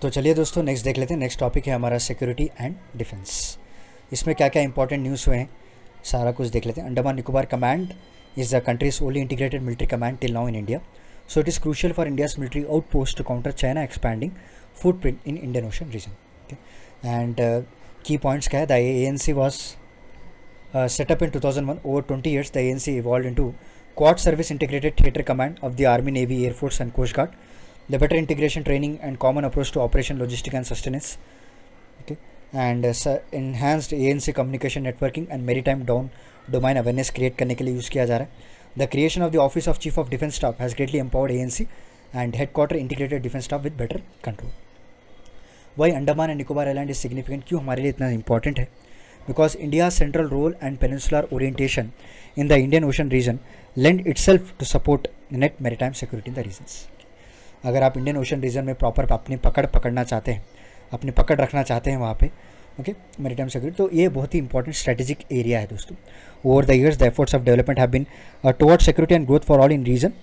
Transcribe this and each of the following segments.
तो चलिए दोस्तों नेक्स्ट देख लेते हैं। नेक्स्ट टॉपिक है हमारा सिक्योरिटी एंड डिफेंस। इसमें क्या क्या इंपॉर्टेंट न्यूज़ हुए हैं सारा कुछ देख लेते हैं। Andaman Nicobar command is the country's only integrated military command till now in India, so it is crucial for India's military outpost to counter China expanding footprint in Indian Ocean region. And key points क्या है, the ANC was set up in 2001. Over 20 years, the ANC evolved into Quad Service Integrated Theater Command of the Army, Navy, Air Force, and Coast Guard. The better integration, training, and common approach to operation, logistic, and sustenance. Okay, and enhanced ANC communication, networking, and maritime domain awareness create करने के लिए use किया जा रहा है. The creation of the Office of Chief of Defence Staff has greatly empowered ANC and headquarter integrated defence staff with better control. Why Andaman and Nicobar Island is significant? क्यों हमारे लिए इतना important है? Because India's central role and peninsular orientation in the Indian Ocean region lend itself to support net maritime security in the regions. अगर आप Indian Ocean reason में proper अपनी पकड़ना चाहते हैं, अपनी पकड़ रखना चाहते हैं वहाँ पे, ओके, मैरीटाइम सिक्योरिटी, तो ये बहुत ही इंपॉर्टेंट स्ट्रेटेजिक एरिया है दोस्तों. Over the years the efforts of development have been towards security and growth for all in region,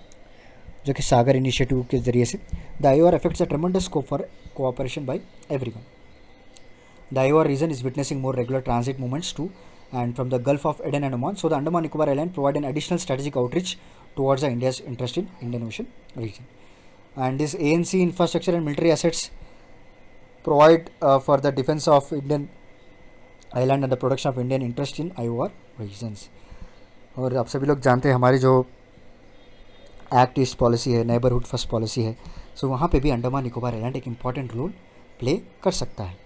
जो कि सागर इनिशिएटिव के जरिए से. The IOR affects a tremendous scope for cooperation by everyone. The IOR region is witnessing more regular transit movements too, and from the Gulf of Aden and Oman. So the Andaman Nicobar Island provide an additional strategic outreach towards the India's interest in Indian Ocean region. And this ANC infrastructure and military assets provide for the defense of Indian island and the production of Indian interest in IOR regions. और आप सभी लोग जानते हैं हमारी जो act east policy है, neighbourhood first policy है, सो वहाँ पे भी अंडमान निकोबार आइलैंड एक इम्पॉर्टेंट रोल प्ले कर सकता है.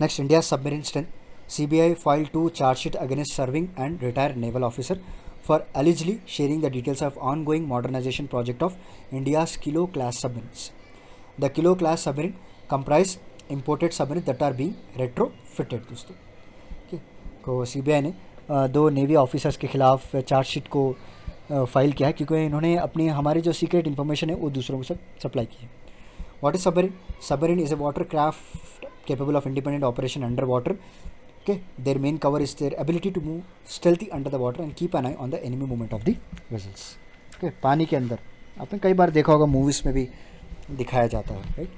Next, India's submarine strength. CBI filed 2 charge sheet against serving and retired naval officer for allegedly sharing the details of ongoing modernization project of India's Kilo class submarines. The Kilo class submarine comprise imported submarines that are being retrofitted. दोस्तों, okay. तो CBI ने 2 navy officers के खिलाफ chargesheet को file किया है क्योंकि इन्होंने अपनी हमारी जो सीक्रेट इन्फॉर्मेशन है वो दूसरों को सप्लाई की है. What is submarine? Submarine is a watercraft capable of independent operation underwater. Okay, their main cover is their ability to move stealthy under the water and keep an eye on the enemy movement of the vessels. Okay, पानी के अंदर आपने कई बार देखा होगा, movies में भी दिखाया जाता है, right.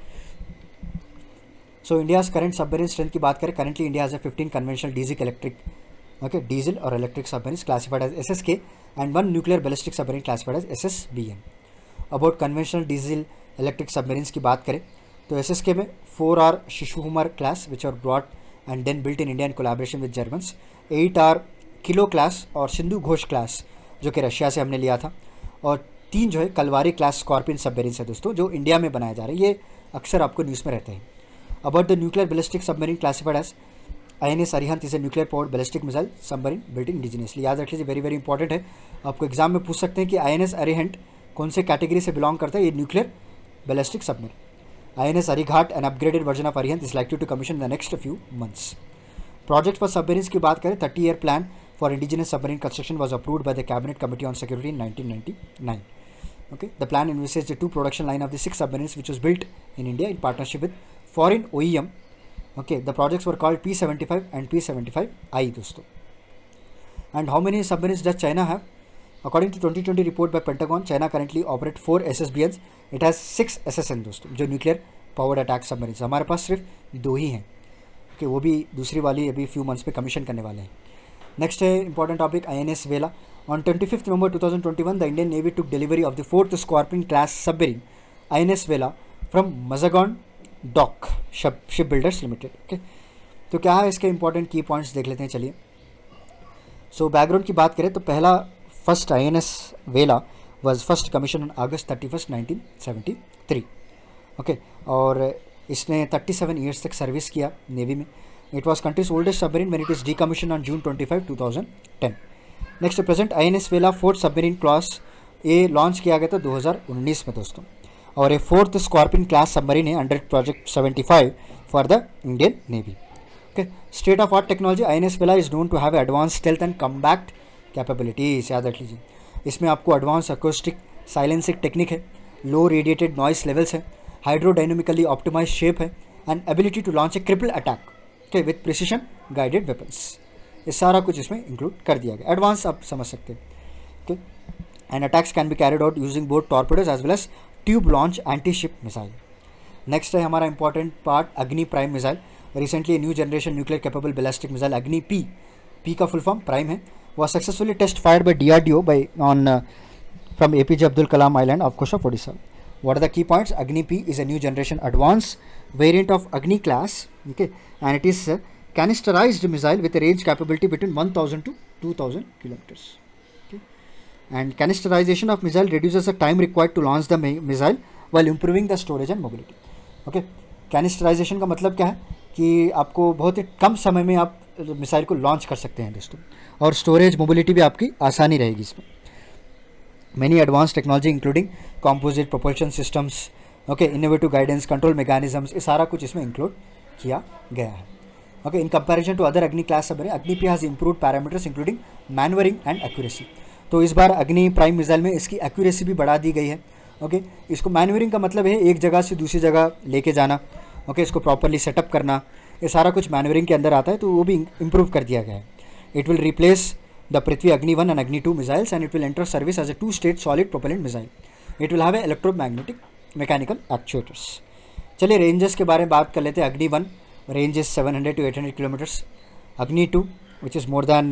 So India's current submarine strength की बात करें, currently India has 15 conventional diesel और electric submarines classified as SSK and 1 nuclear ballistic submarine classified as SSBM. About conventional diesel electric submarines की बात करें तो SSK में 4 are Shishukumar class which are brought and then built in India in collaboration with Germans. 8 are kilo class और Sindhu Ghosh class जो कि Russia से हमने लिया था, और 3 जो है कलवारी क्लास स्कॉर्पियन सबमरीन्स है दोस्तों, जो इंडिया में बनाए जा रहे हैं. ये अक्सर आपको न्यूज़ में रहते हैं. About the nuclear ballistic submarine classified as INS Arihant is a nuclear powered ballistic missile submarine built in indigenously. याद रख लीजिए, वेरी वेरी इंपॉर्टेंट है. आपको एग्जाम में पूछ सकते हैं कि INS अरिहंत कौन से कैटेगरी से बिलोंग करता है. ये nuclear ballistic submarine. INS Arighat, an upgraded version of Arihant, is likely to commission in the next few months. Project for submarines की बात करें, 30-year plan for indigenous submarine construction was approved by the Cabinet Committee on Security in 1999. Okay, the plan envisages the 2 production line of the 6 submarines which was built in India in partnership with foreign OEM. Okay, the projects were called P75 and P75I दोस्तों. And how many submarines does China have? According to 2020 report by Pentagon, China currently operate 4 SSBNs. It has 6 SSN दोस्तों, जो nuclear powered attack submarines. हमारे पास सिर्फ 2 ही हैं, कि वो भी दूसरी वाली अभी फ्यू मंथ्स पे कमीशन करने वाले हैं. नेक्स्ट है important topic, INS Vela. On 25 November 2021 the Indian Navy took delivery of the 4th scorpion class submarine INS Vela from Mazagon Dock Ship Builders Limited. Okay, तो क्या है इसके इंपॉर्टेंट की पॉइंट्स देख लेते हैं. चलिए, सो बैकग्राउंड की बात करें तो पहला फर्स्ट INS वेला was first commissioned on August 31st 1973. Okay, और इसने 37 ईयर्स तक सर्विस किया नेवी में. It was countries oldest submarine when it is decommission on June 25, 2010. Next present INS वेला 4th सबमरीन क्लास, ये लॉन्च किया गया था 2019 में दोस्तों, और ये 4th स्कॉर्पियन क्लास सबमरीन है under project 75 for the Indian Navy. Okay, state of art technology, INS Vela is known to have advance stealth and combat capabilities. याद रख लीजिए, इसमें आपको एडवांस अकोस्टिक साइलेंसिंग टेक्निक है, लो रेडिएटेड नॉइस लेवल्स है, hydrodynamically optimise shape है, and ability to launch a cripple attack with precision guided weapons. ये सारा कुछ इसमें इंक्लूड कर दिया गया. एडवांस आप समझ सकते हैं. Okay, and attacks can be carried out using both torpedoes as well as tube launch anti ship missile. Next है हमारा important part Agni prime missile. Recently new generation nuclear capable ballistic missile Agni P का full form prime है, वह successfully test fired by DRDO by on from APJ Abdul Kalam Island of Coast of Odisha. What are the key points? Agni P is a new generation advanced variant of Agni class, okay, and it is a canisterized missile with a range capability between 1000 to 2000 kilometers. Okay, and canisterization of missile reduces the time required to launch the missile while improving the storage and mobility. Okay, canisterization का मतलब क्या है कि आपको बहुत ही कम समय में आप मिसाइल को लॉन्च कर सकते हैं दोस्तों, और स्टोरेज मोबिलिटी भी आपकी आसानी रहेगी इसमें। Many advanced technology including composite propulsion systems, okay, innovative guidance, control mechanisms, ये सारा कुछ इसमें इंक्लूड किया गया है। Okay, in comparison to other Agni class submarine, Agni P has improved parameters including maneuvering and accuracy. तो इस बार अग्नि प्राइम मिसाइल में इसकी एक्यूरेसी भी बढ़ा दी गई है। ओके, इसको मैन्यूवरिंग का मतलब है एक जगह से दूसरी जगह लेके जाना, ओके, इसको प्रॉपरली सेटअप करना, ये सारा कुछ मैन्यूवरिंग के अंदर आता है, तो वो भी इम्प्रूव कर दिया गया है। It will replace the Prithvi Agni 1 and Agni 2 missiles, and it will enter service as a two-stage solid propellant missile. It will have a electromagnetic mechanical actuators. चलिए रेंजेस के बारे में बात कर लेते हैं। अग्नि 1 रेंज इज 700 to 800 किलोमीटर्स, अग्नि 2 which is more than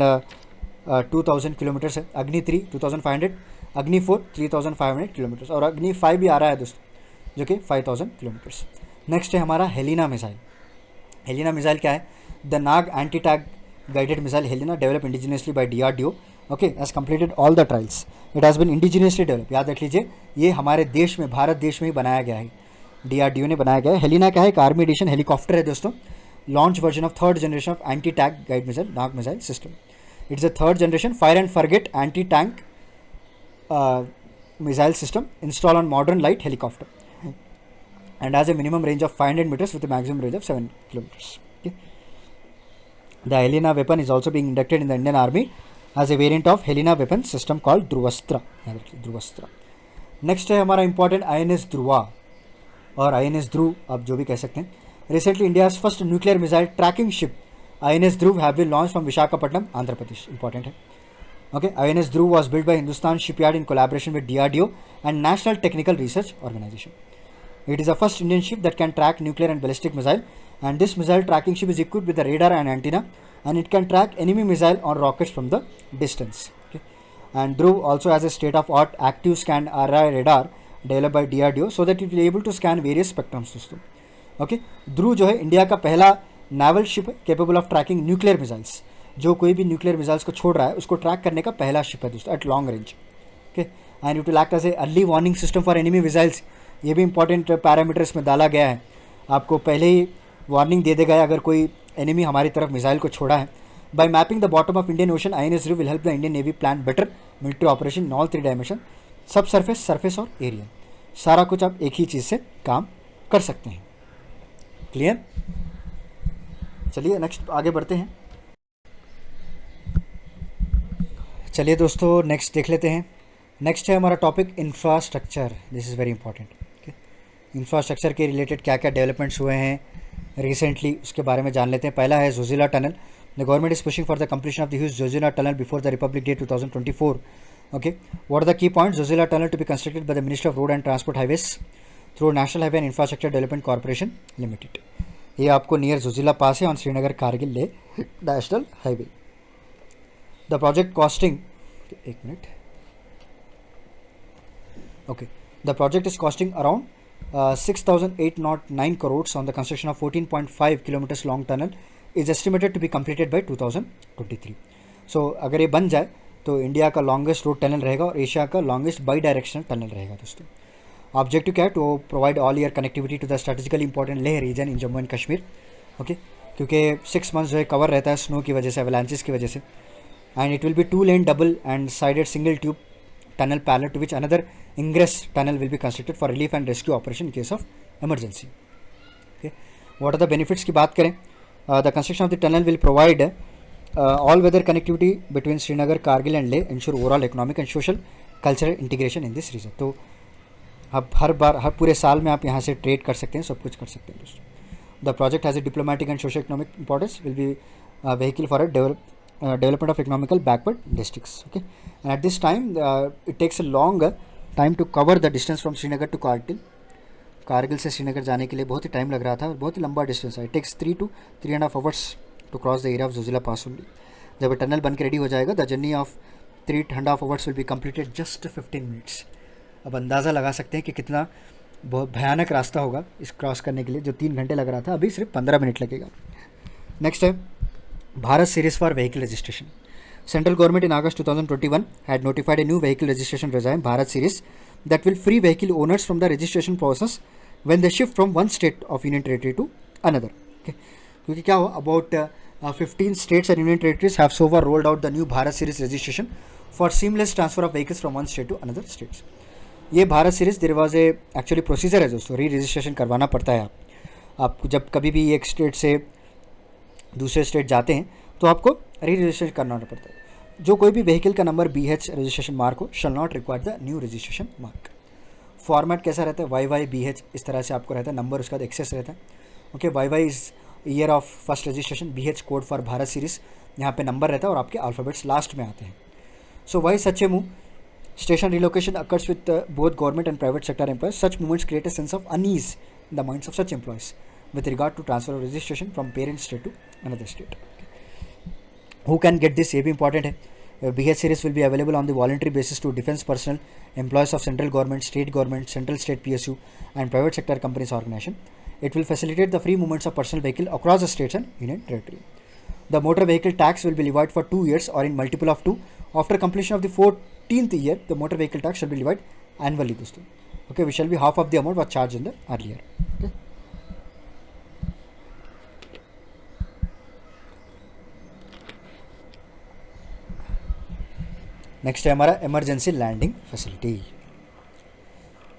2000 kilometres है, अग्नि 3 2500, अग्नि 4 3500 किलोमीटर्स, और अग्नि 5 भी आ रहा है दोस्तों जो कि 5000 किलोमीटर्स। नेक्स्ट है हमारा हेलिना मिसाइल। हेलिना मिसाइल क्या है? The Nag anti tag guided missile Helena developed indigenously by DRDO, okay, has completed all the trials. It has been indigenously developed. याद रख लीजिए ये हमारे देश में, भारत देश में ही बनाया गया है, DRDO ने बनाया गया है। हेलिना क्या है? एक आर्मी एडिशन हेलीकॉप्टर है दोस्तों, launch version of third generation of anti tank guide missile Nag missile system. It's a third generation fire and forget anti tank missile system install on modern light helicopter and has a minimum range of 500 meters with a maximum range of 7 kilometers. Okay. The Helena weapon is also being inducted in the Indian Army as a variant of Helena weapon system called Dhruvastra. Dhruvastra. Next है हमारा important INS Dhruva और INS ध्रुव, आप जो भी कह सकते हैं। Recently India's first nuclear missile tracking ship INS Dhruv have been launch from Visakhapatnam, Andhra Pradesh. Important है। Okay, INS Dhruv was build by Hindustan shipyard in collaboration with DRDO and National Technical Research Organisation. It is the first Indian ship that can track nuclear and ballistic missile, and this missile tracking ship is equipped with a radar and antenna, and it can track enemy missile on rockets from the distance. Okay. And Dhruv also has a state-of-art active scan RI radar developed by DRDO, so that it will be able to scan various spectrums दोस्तों। Okay. Dhruv जो है India का पहला naval ship है capable of tracking nuclear missiles, जो कोई भी nuclear missiles को छोड़ रहा है उसको ट्रैक करने का पहला शिप है दोस्तों at long range. Okay. And it will act as a early warning system for enemy missiles. ये भी इंपॉर्टेंट पैरामीटर्स में डाला गया है, आपको पहले ही वार्निंग दे देगा अगर कोई एनिमी हमारी तरफ मिसाइल को छोड़ा है। By mapping the bottom of Indian Ocean INS Dhruv will help the Indian Navy plan better military operation in all 3 dimension, sub surface, surface और एरिया, सारा कुछ आप एक ही चीज़ से काम कर सकते हैं। क्लियर? चलिए नेक्स्ट आगे बढ़ते हैं। चलिए दोस्तों नेक्स्ट देख लेते हैं। नेक्स्ट है हमारा topic infrastructure. This is very important. Infrastructure के रिलेटेड क्या क्या डेवलपमेंट्स हुए हैं रिसेंटली, उसके बारे में जान लेते हैं। पहला है Zojila tunnel. The government is pushing for the completion of the huge Zojila tunnel before the Republic Day 2024। Okay, what are the key point? Zojila tunnel to be constructed by the ministry of Road and Transport Highways through National Highway and Infrastructure Development Corporation Limited. ये आपको near Zoji La पास है on Srinagar Kargil Leh national highway. The project costing, एक minute, okay, the project is costing around 6,809 crores on the construction of 14.5 kilometers long tunnel is estimated to be completed by 2023. So अगर ये बन जाए तो India का लॉन्गेस्ट रोड टनल रहेगा और Asia का लॉन्गेस्ट बाई डायरेक्शनल टनल रहेगा दोस्तों। ऑब्जेक्टिव क्या है? To provide all year connectivity to the strategically important Leh region in Jammu and Kashmir. Okay, क्योंकि 6 मंथ्स जो है कवर रहता है स्नो की वजह से, एवलांचेस की वजह से। And it will B 2 lane double and sided single tube tunnel parallel to which another ingress tunnel will be constructed for relief and rescue operation in case of emergency. Okay, what are the benefits की बात करें? The construction of the tunnel will provide all weather connectivity between Srinagar, Kargil and Leh, ensure overall economic and social cultural integration in this region. तो अब हर पूरे साल में आप यहाँ से ट्रेड कर सकते हैं, सब कुछ कर सकते हैं दोस्तों। The project has a diplomatic and socio-economic importance, will be a vehicle for a development of economical backward districts. Okay, and at this time it takes a long time to cover the distance from Srinagar to Kargil. Kargil से श्रीनगर जाने के लिए बहुत ही time लग रहा था और बहुत ही लंबा डिस्टेंस है. It takes 3 to 3.5 hours to cross the area of Zojila pass only. जब ये टनल बन के रेडी हो जाएगा, the journey of 3.5 hours will be completed just 15 minutes. अब अंदाज़ा लगा सकते हैं कि कितना बहुत भयानक रास्ता होगा इस क्रॉस करने के लिए. जो 3 घंटे लग रहा था, अभी सिर्फ 15 मिनट लगेगा. नेक्स्ट है Bharat series for vehicle registration. Central government in August 2021 had notified a new vehicle registration regime, Bharat Series, that will free vehicle owners from the registration process when they shift from one state of union territory to another. Okay. क्योंकि क्या हुआ, about 15 states and union territories have so far rolled out the new Bharat Series registration for seamless transfer of vehicles from one state to another states. ये Bharat series there was a actually procedure है दोस्तों, री registration करवाना पड़ता है. आप जब कभी भी एक स्टेट से दूसरे स्टेट जाते हैं तो आपको री रजिस्ट्रेशन करना पड़ता है. जो कोई भी व्हीकल का नंबर BH रजिस्ट्रेशन मार्क हो shall not require the new registration mark. Format कैसा रहता है, YYBH इस तरह से आपको रहता है. नंबर उसका एक्सेस रहता है. Okay, YY is year of first registration, BH code for Bharat series. यहाँ पे नंबर रहता है और आपके अल्फ़ाबेट्स लास्ट में आते हैं. So why such a move, station relocation occurs with both government and private sector employees. Such movements create a sense of unease in the minds of such employees with regard to transfer of registration from parent state to another state. Who can get this? ये भी important है. BH series will be available on the voluntary basis to defense personnel, employees of central government, state government, central state PSU and private sector companies organization. It will facilitate the free movements of personal vehicle across the states and union territory. The motor vehicle tax will be levied for 2 years or in multiple of 2. After completion of the 14th year, the motor vehicle tax shall be levied annually. Okay, which shall be half of the amount was charged in the earlier. Okay. Next है हमारा emergency landing facility.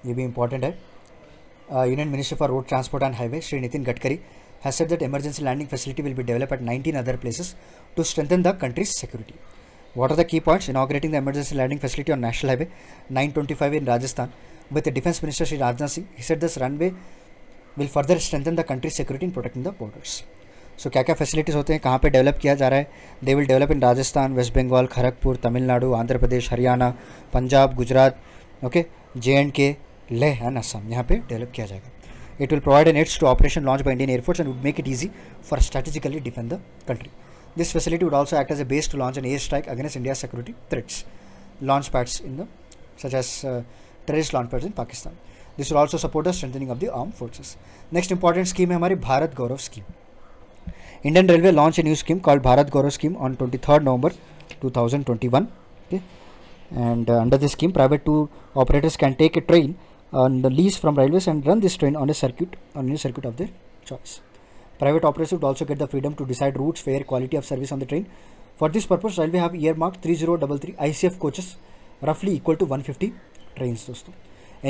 ये भी important है. Union minister for road transport and highway Shri Nitin Gadkari has said that emergency landing facility will be developed at 19 other places to strengthen the country's security. What are the key points? Inaugurating the emergency landing facility on National Highway 925 in Rajasthan with the Defence Minister Shri Rajnath Singh. He said this runway will further strengthen the country's security in protecting the borders. सो क्या क्या facilities होते हैं, कहाँ पे develop किया जा रहा है. They will develop in Rajasthan, West Bengal, Kharagpur, Tamil Nadu, Andhra Pradesh, Haryana, Punjab, Gujarat, okay, JNK, Leh and Assam. यहाँ पे डेवलप किया जाएगा. It will provide an aids to operation launch by Indian Air Force and would make it easy for strategically defend the country. This facility would also act as a base to launch an air strike against India security threats. Launch pads in the such as terrorist launch pads in Pakistan. This will also support the strengthening of the arm forces. Next important scheme है हमारी Bharat Gaurav scheme. Indian Railway launched a new scheme called Bharat Gaurav scheme on 23rd November 2021. Okay, and under this scheme, private tour operators can take a train on the lease from railways and run this train on a circuit of their choice. Private operators would also get the freedom to decide routes, fare, quality of service on the train. For this purpose, Railway have earmarked 3033 ICF coaches, roughly equal to 150 trains. दोस्तों,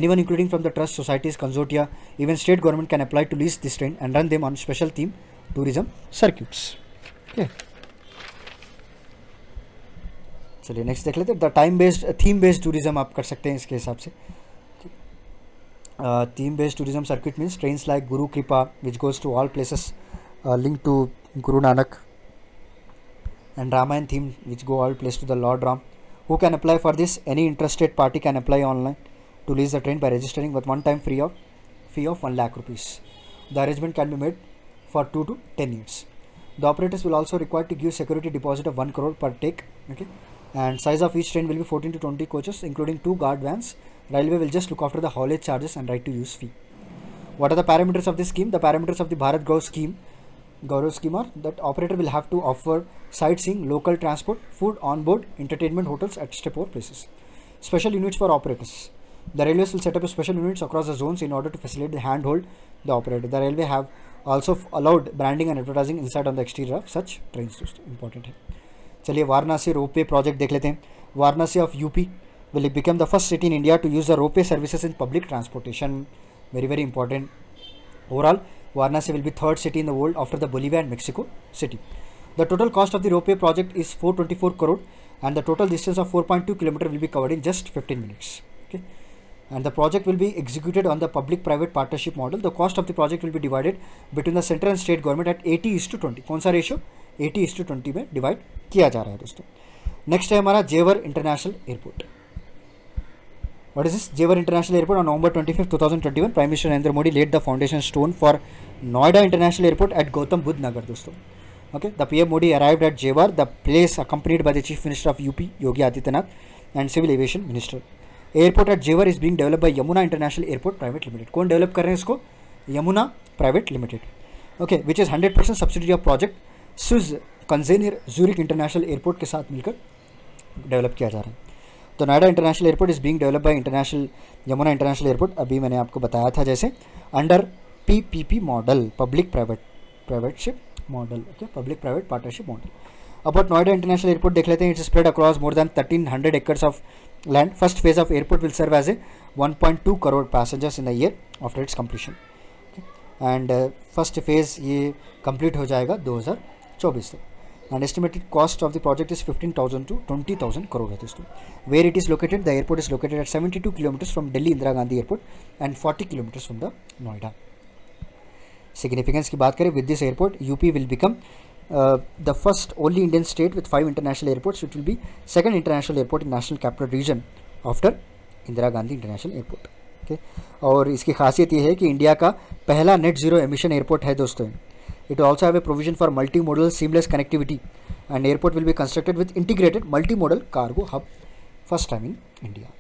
anyone including from the trust, societies, consortia, even state government can apply to lease this train and run them on special theme tourism circuits. Okay. चलिए next देख लेते हैं. The time based theme based tourism आप कर सकते हैं इसके हिसाब से. Theme based tourism circuit means trains like Guru Kripa which goes to all places link to Guru Nanak and Ramayan theme which go all place to the Lord Ram. Who can apply for this? Any interested party can apply online to lease the train by registering with one-time fee of 1 lakh rupees. The arrangement can be made for 2 to 10 years. The operators will also require to give security deposit of 1 crore per take. Okay, and size of each train will be 14 to 20 coaches, including 2 guard vans. Railway will just look after the haulage charges and right to use fee. What are the parameters of this scheme? The parameters of the Bharat Gaurav scheme are that operator will have to offer sightseeing, local transport, food on board, entertainment, hotels at step-over places. Special units for operators. The railways will set up special units across the zones in order to facilitate the handhold the operator. The railway have also allowed branding and advertising inside on the exterior of such trains. दोस्तों important है. चलिए Varanasi ropeway project देख लेते हैं. Varanasi of UP will become the first city in India to use the ropeway services in public transportation. Very very important. Overall, Varanasi will be third city in the world after the Bolivia and Mexico city. The total cost of the ropeway project is 424 crore and the total distance of 4.2 km will be covered in just 15 minutes. Okay, and the project will be executed on the public-private partnership model. The cost of the project will be divided between the central and state government at 80:20. कौन सा ratio 80:20 में divide किया जा रहा है दोस्तों. Next है हमारा जेवर international airport. What is this? Jewar International Airport on November 25th, 2021. Prime Minister Narendra Modi laid the foundation stone for Noida International Airport at Gautam Budh Nagar, दोस्तों. Okay, the PM Modi arrived at Jewar, the place accompanied by the Chief Minister of UP, Yogi Adityanath, and Civil Aviation Minister. Airport at Jewar is being developed by Yamuna International Airport Private Limited. कौन develop कर रहे हैं इसको? Yamuna Private Limited. Okay, which is 100% subsidiary of project Suez Container Zurich International Airport के साथ मिलकर develop किया जा रहा है. तो Noida international airport is being develop by international Yamuna international airport, अभी मैंने आपको बताया था जैसे, under PPP model, public privateship model. Okay, public private partnership model. About Noida international airport देख लेते हैं. It's spread across more than 1300 acres of land. First phase of airport will serve as a 1.2 crore passengers in a year after its completion. And first phase ये complete हो जाएगा 2024 तक. And estimated cost of the project is 15,000 to 20,000 crore है दोस्तों. Where it is located? The airport is located at 72 kilometers from Delhi Indira Gandhi Airport and 40 kilometers from the Noida. Significance की बात करें, with this airport, UP will become the first only Indian state with 5 international airports. It will be second international airport in National Capital Region after Indira Gandhi International Airport. Okay? और इसकी खासियत ये है कि India का पहला net zero emission airport है दोस्तों. It will also have a provision for multimodal seamless connectivity, and airport will be constructed with integrated multimodal cargo hub, first time in India.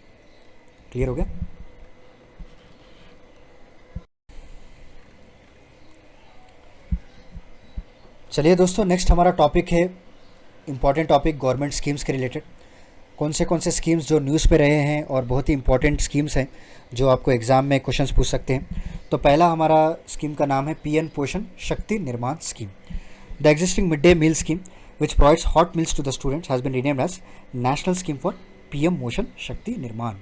Clear हो गया? चलिए दोस्तों, नेक्स्ट हमारा topic है important topic government schemes के related. कौन से schemes जो न्यूज़ पे रहे हैं और बहुत ही इंपॉर्टेंट स्कीम्स हैं जो आपको एग्जाम में क्वेश्चंस पूछ सकते हैं. तो पहला हमारा स्कीम का नाम है PM Poshan Shakti Nirman scheme. The existing mid day meal scheme which provides hot meals to the students has been renamed as national scheme for PM Poshan Shakti निर्माण.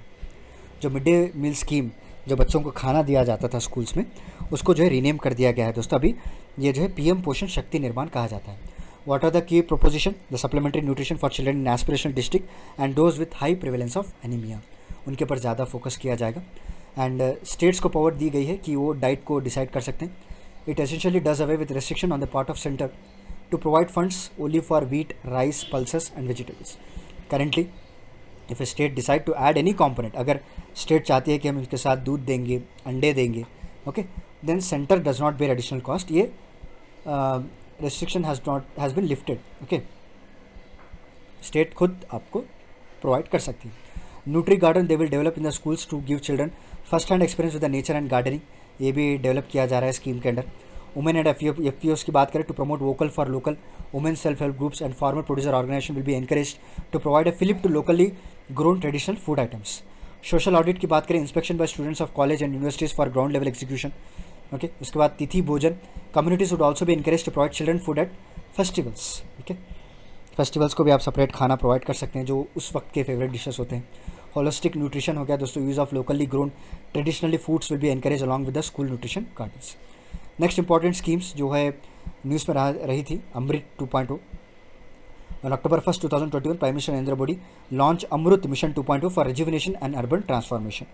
जो मिड डे मील स्कीम, जो बच्चों को खाना दिया जाता था स्कूल्स में, उसको जो है रीनेम कर दिया गया है दोस्तों. अभी ये जो है पीएम पोषण शक्ति निर्माण कहा जाता है. What are the key proposition? The supplementary nutrition for children in aspirational district and those with high prevalence of anemia, उनके पर ज़्यादा फोकस किया जाएगा. एंड स्टेट्स को पावर दी गई है कि वो डाइट को डिसाइड कर सकते हैं. It essentially does away with restriction on the part of centre to provide funds only for wheat, rice, pulses and vegetables. Currently if a state decide to add any component, अगर state चाहती है कि हम इसके साथ दूध देंगे, अंडे देंगे, okay, then centre does not bear additional cost. ये restriction has been lifted. Okay, state खुद आपको प्रोवाइड कर सकती है. Nutri garden they will develop in the schools to give children first hand experience with the nature and gardening. ये भी develop किया जा रहा है स्कीम के अंडर. वुमेन एंड एफपीओस की बात करें, to promote vocal for local, women self help groups and farmer producer organisation will be encourage to provide a fillip to locally grown traditional food items. Social audit की बात करें, inspection by students of college and universities for ground level execution. Okay, उसके बाद Tithi Bhojan, communities would also भी encourage to provide children food at festivals. Okay, festivals को भी आप separate खाना प्रोवाइड कर सकते हैं जो उस वक्त के फेवरेट डिशेस होते हैं. होलिस्टिक न्यूट्रिशन हो गया दोस्तों, use of locally grown traditionally foods will be encourage along with the school nutrition gardens. Next important schemes जो है न्यूज़ में रही थी, अमृत 2.0. On October 1st, 2021, Prime Minister Narendra Modi launched Amrut Mission 2.0 for rejuvenation and urban transformation.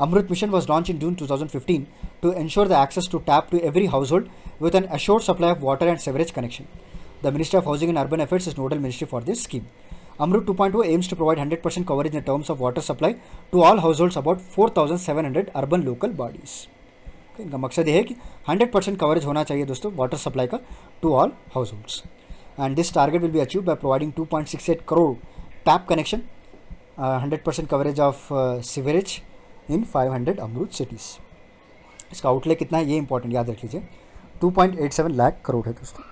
Amrut Mission was launched in June 2015 to ensure the access to tap to every household with an assured supply of water and sewerage connection. The Ministry of Housing and Urban Affairs is nodal ministry for this scheme. Amrut 2.0 aims to provide 100% coverage in terms of water supply to all households, about 4,700 urban local bodies. इनका मकसद ये है कि 100% coverage होना चाहिए दोस्तों water supply का to all households. And this target will be achieve by providing 2.68 crore tap connection, 100% coverage of sewerage in 500 Amrut cities. इसका आउटले कितना है ये इंपॉर्टेंट याद रख लीजिए, 2.87 लाख करोड़ है दोस्तों.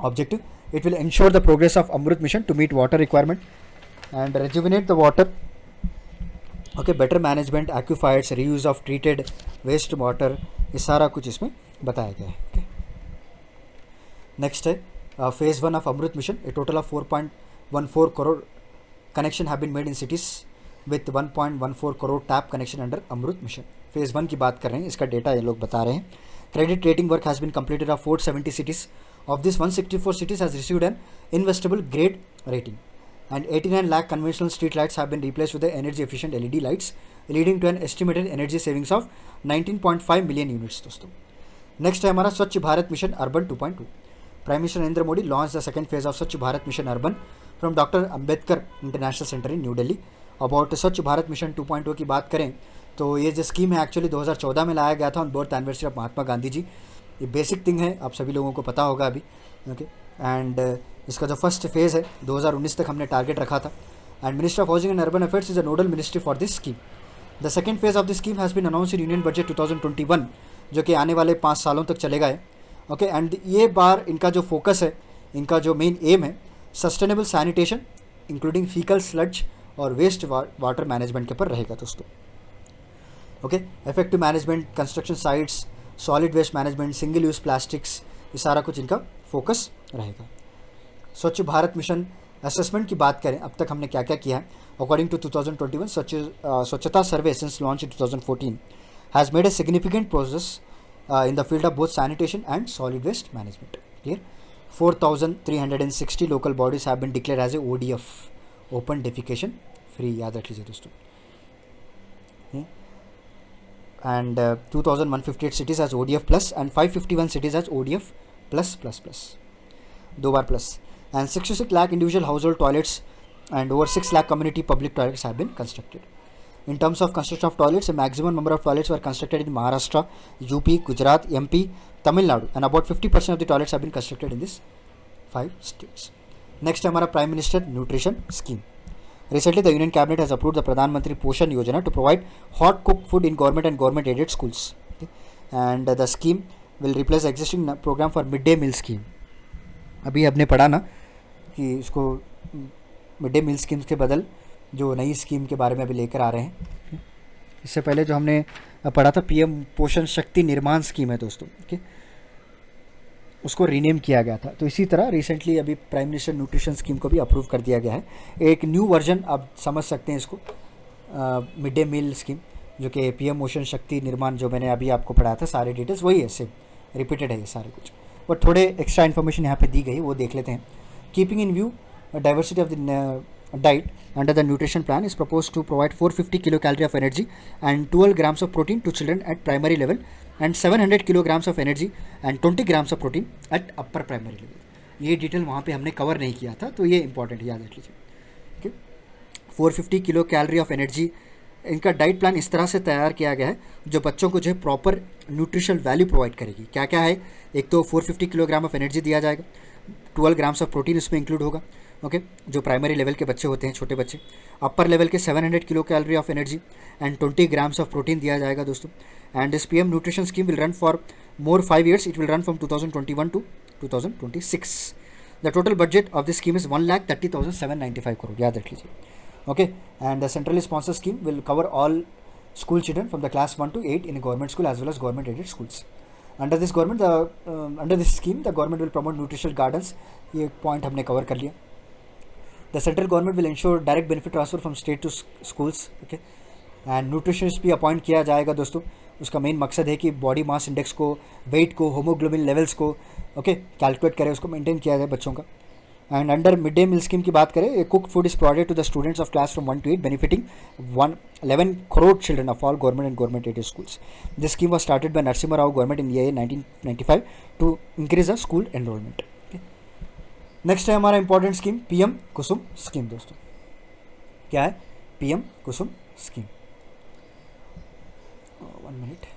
Objective, it will ensure the progress of Amrut mission to meet water requirement and rejuvenate the water. Okay, better management, aquifers, reuse of treated waste water, ये सारा कुछ इसमें बताया गया है. ओके, नेक्स्ट है phase 1 of Amrut mission. A total of 4.14 crore connection have been made in cities with 1.14 crore tap connection under Amrut mission. Phase 1 की बात कर रहे हैं, इसका डेटा ये लोग बता रहे हैं. Credit rating work has been completed of 470 cities. Of this, 164 cities has received an investable grade rating, and 89 lakh conventional street lights have been replaced with the energy efficient LED lights, leading to an estimated energy savings of 19.5 million units दोस्तों. Next है हमारा स्वच्छ Bharat mission urban 2.2. Prime minister Narendra Modi launched the second phase of स्वच्छ Bharat mission urban from Dr. Ambedkar International Center in New Delhi about स्वच्छ Bharat mission 2.0 की बात करें तो ये जो स्कीम है एक्चुअली 2014 में लाया गया था on birth anniversary of Mahatma Gandhi ji. ये बेसिक थिंग है, आप सभी लोगों को पता होगा अभी। ओके, एंड इसका जो फर्स्ट फेज़ है 2019 तक हमने टारगेट रखा था। And ministry of housing and urban affairs is a nodal ministry for this scheme. The second phase of the scheme has been announce in union budget 2021, जो कि आने वाले 5 सालों तक चलेगा है। ओके, एंड ये बार इनका जो फोकस है, इनका जो मेन एम है, sustainable sanitation including faecal sludge और वेस्ट वाटर मैनेजमेंट के ऊपर रहेगा दोस्तों। Okay, effective management, construction sites, solid waste management, single use plastics, ये सारा कुछ इनका फोकस रहेगा। स्वच्छ भारत मिशन असेसमेंट की बात करें, अब तक हमने क्या क्या किया है। According to 2021 Swachhata survey since launch in 2014 has made a significant progress in the field of both sanitation and solid waste management. Clear? 4,360 local bodies have been declared as a ODF, open defecation free, याद रख लीजिए दोस्तों। And 2,158 cities as ODF plus and 551 cities as ODF plus plus plus, दो बार plus, and 66 lakh individual household toilets and over 6 lakh community public toilets have been constructed. In terms of construction of toilets, a maximum number of toilets were constructed in Maharashtra, UP, Gujarat, MP, Tamil Nadu, and about 50% of the toilets have been constructed in these 5 states. Next, हमारा Prime Minister Nutrition Scheme. Recently, the Union Cabinet has approved the Pradhan Mantri Poshan Yojana to provide hot cooked food in government and government-aided schools. Okay? And the scheme will replace the existing program for midday meal scheme. अभी आपने पढ़ा ना कि इसको mid day मील schemes के बदल जो नई स्कीम के बारे में अभी लेकर आ रहे हैं। इससे पहले जो हमने पढ़ा था पीएम पोषण शक्ति निर्माण स्कीम है दोस्तों। ओके, उसको रीनेम किया गया था। तो इसी तरह रिसेंटली अभी प्राइम मिनिस्टर न्यूट्रिशन स्कीम को भी अप्रूव कर दिया गया है। एक न्यू वर्जन आप समझ सकते हैं इसको, मिड डे मील स्कीम, जो कि पीएम पोषण शक्ति निर्माण, जो मैंने अभी आपको पढ़ाया था, सारे डिटेल्स वही है, सेम रिपीटेड है ये सारे कुछ, बट थोड़े एक्स्ट्रा इन्फॉर्मेशन यहाँ पे दी गई, वो देख लेते हैं। Keeping in view diversity of the diet under the nutrition plan is proposed to provide 450 kilocalorie of energy and 12 grams of protein to children at primary level and 700 kilograms of energy and 20 grams of protein at upper primary level। ये detail वहाँ पे हमने cover नहीं किया था, तो ये important याद रख लीजिए। Okay, 450 kilo calorie of energy, इनका डाइट प्लान इस तरह से तैयार किया गया है जो बच्चों को जो है प्रॉपर न्यूट्रिशनल वैल्यू प्रोवाइड करेगी। क्या क्या है, एक तो 450 किलोग्राम ऑफ एनर्जी दिया जाएगा, 12 ग्राम्स ऑफ प्रोटीन इसमें इंक्लूड होगा। ओके, जो प्राइमरी लेवल के बच्चे होते हैं, छोटे बच्चे, अपर लेवल के 700 kilo calorie of energy and 20 grams of protein दिया जाएगा दोस्तों। And this PM nutrition scheme will run for more 5 years, it will run from 2021 to 2026। The total budget of this scheme is 1,30,795 crore, याद रख लीजिए। Okay, and the centrally sponsor scheme will cover all school children from the class 1 to 8 in government school as well as government aided schools. Under this scheme the government will promote nutritional gardens, ये point हमने कवर कर लिया। The central government will ensure direct benefit transfer from state to schools. Okay, and nutritionist भी appoint किया जाएगा दोस्तों। उसका मेन मकसद है कि बॉडी मास इंडेक्स को, वेट को, होमोग्लोबिन लेवल्स को कैलकुलेट करे, उसको मेंटेन किया जाए बच्चों का। And under mid day meal scheme की बात करें, cook food is provided to the students of class from 1 to 8 benefiting 11 crore children of all government and government aided schools. This scheme was started by Narasimha Rao government in the year 1995 to increase the school enrollment. Next है हमारा important scheme PM कुसुम scheme दोस्तों। क्या है PM Kusum scheme? 1 minute।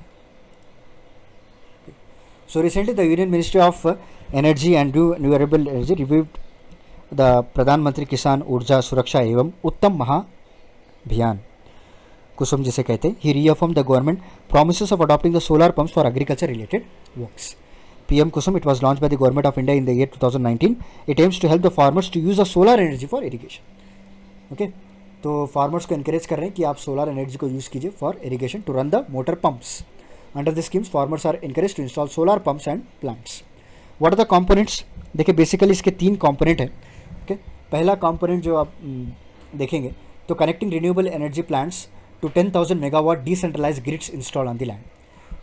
So recently the Union Ministry of Energy and Renewable Energy reviewed the प्रधान मंत्री किसान ऊर्जा सुरक्षा एवं उत्तम महाभियान, कुसुम जिसे कहते हैं। He reaffirmed the government promises of adopting the solar pumps for agriculture related works. PM Kusum, it was launched by the government of India in the year 2019. It aims to help the farmers to use the solar energy for irrigation. Okay, तो farmers को encourage कर रहे हैं कि आप solar energy को use कीजिए for irrigation to run the motor pumps. Under this schemes, farmers are encouraged to install solar pumps and plants. What are the components? देखिए basically इसके 3 component हैं। Okay, पहला component जो आप देखेंगे तो connecting renewable energy plants to 10,000 megawatt decentralized grids installed on the land.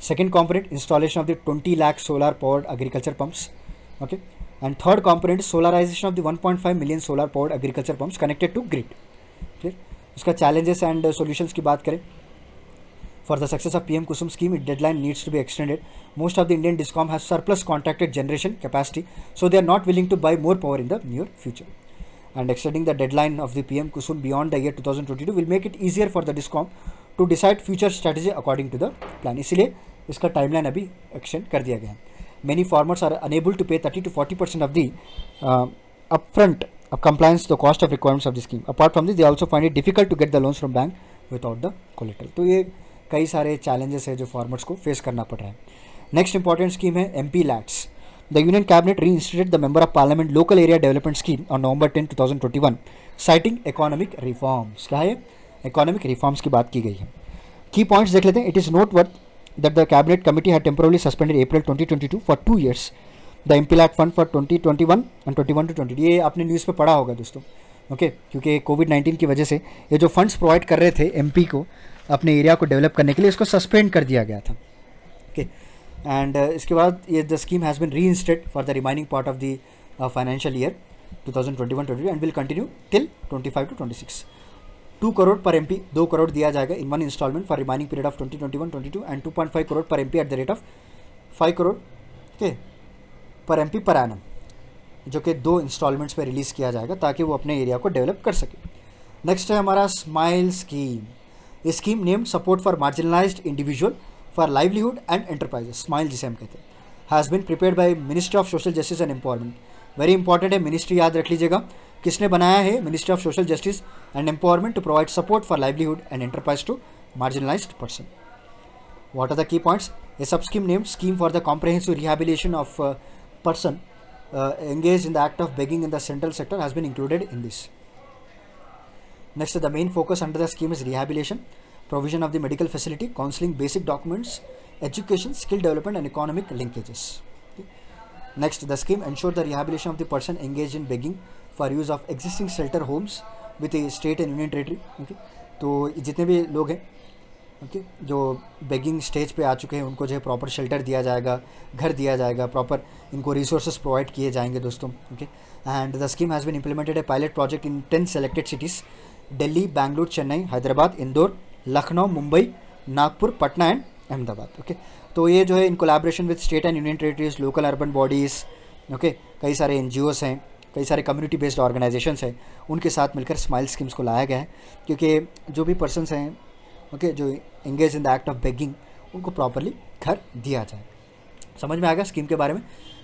Second component, installation of the 20 lakh solar powered agriculture pumps. Okay, and third component is solarization of the 1.5 million solar powered agriculture pumps connected to grid. Clear? उसका challenges and solutions की बात करें, for the success of PM Kusum scheme, its deadline needs to be extended. Most of the Indian DISCOM has surplus contracted generation capacity, so they are not willing to buy more power in the near future. and extending the deadline of the PM KUSUM beyond the year 2022 will make it easier for the DISCOM to decide future strategy according to the plan. इसलिए इसका timeline अभी extend कर दिया गया है. Many farmers are unable to pay 30 to 40% of the upfront compliance the cost of requirements of the scheme. Apart from this, they also find it difficult to get the loans from bank without the collateral. तो ये कई सारे challenges है जो farmers को face करना पड़ रहा है. Next important scheme है MP LATS. The Union Cabinet reinstated the Member of Parliament Local Area Development Scheme on November 10, 2021, citing economic reforms. क्या है? Economic reforms की बात की गई है. Key points देख लेते हैं. It is noteworthy that the Cabinet Committee had temporarily suspended April 2022 for 2 years the MPLAT fund for 2021 and 21 to 22. ये आपने न्यूज़ पे पढ़ा होगा दोस्तों, ओके क्योंकि कोविड-19 की वजह से ये जो फंड्स प्रोवाइड कर रहे थे एमपी को अपने एरिया को डेवलप करने के लिए, इसको सस्पेंड कर दिया गया था. ओके एंड इसके बाद ये the scheme has been reinstated for the remaining part of the financial year 2021-22 and will continue till 25 to 26. 2 crore per MP, 2 crore दिया जाएगा in one instalment for remaining period of 2021-22 and 2.5 crore per MP at the rate of 5 crore के per MP per annum, जो कि 2 installments पे release किया जाएगा ताकि वो अपने एरिया को डेवलप कर सके. नेक्स्ट है हमारा स्माइल स्कीम. ये scheme named support for marginalised individual for livelihood and enterprises, smile जिसे हम कहते हैं, has been prepared by ministry of social justice and empowerment. Very important है, मिनिस्ट्री याद रख लीजिएगा. किसने बनाया है? Ministry of social justice and empowerment to provide support for livelihood and enterprise to marginalised person. What are the key points? A sub-scheme named Scheme for the Comprehensive Rehabilitation of Person engaged in the act of begging in the central sector has been included in this. Next, the main focus under the scheme is rehabilitation, provision of the medical facility, counseling, basic documents, education, skill development and economic linkages. Okay. Next, the scheme ensures the rehabilitation of the person engaged in begging for use of existing shelter homes with a state and union territory. Okay. तो जितने भी लोग हैं okay जो begging stage पे आ चुके हैं उनको जो है प्रॉपर शेल्टर दिया जाएगा, घर दिया जाएगा, प्रॉपर इनको रिसोर्सेज प्रोवाइड किए जाएंगे दोस्तों. Okay and the scheme has been implemented a pilot project in 10 selected cities, Delhi, Bengaluru, Chennai, Hyderabad, Indore, Lucknow, Mumbai, Nagpur, Patna and Ahmedabad. Okay तो ये जो है in collaboration with state and union territories, local urban bodies, okay कई सारे NGOs हैं, कई सारे कम्युनिटी बेस्ड ऑर्गेनाइजेशंस हैं, उनके साथ मिलकर स्माइल स्कीम्स को लाया गया है क्योंकि जो भी पर्सनस हैं ओके जो engage in the act of begging उनको प्रॉपरली घर दिया जाए. समझ में आ गया स्कीम के बारे में.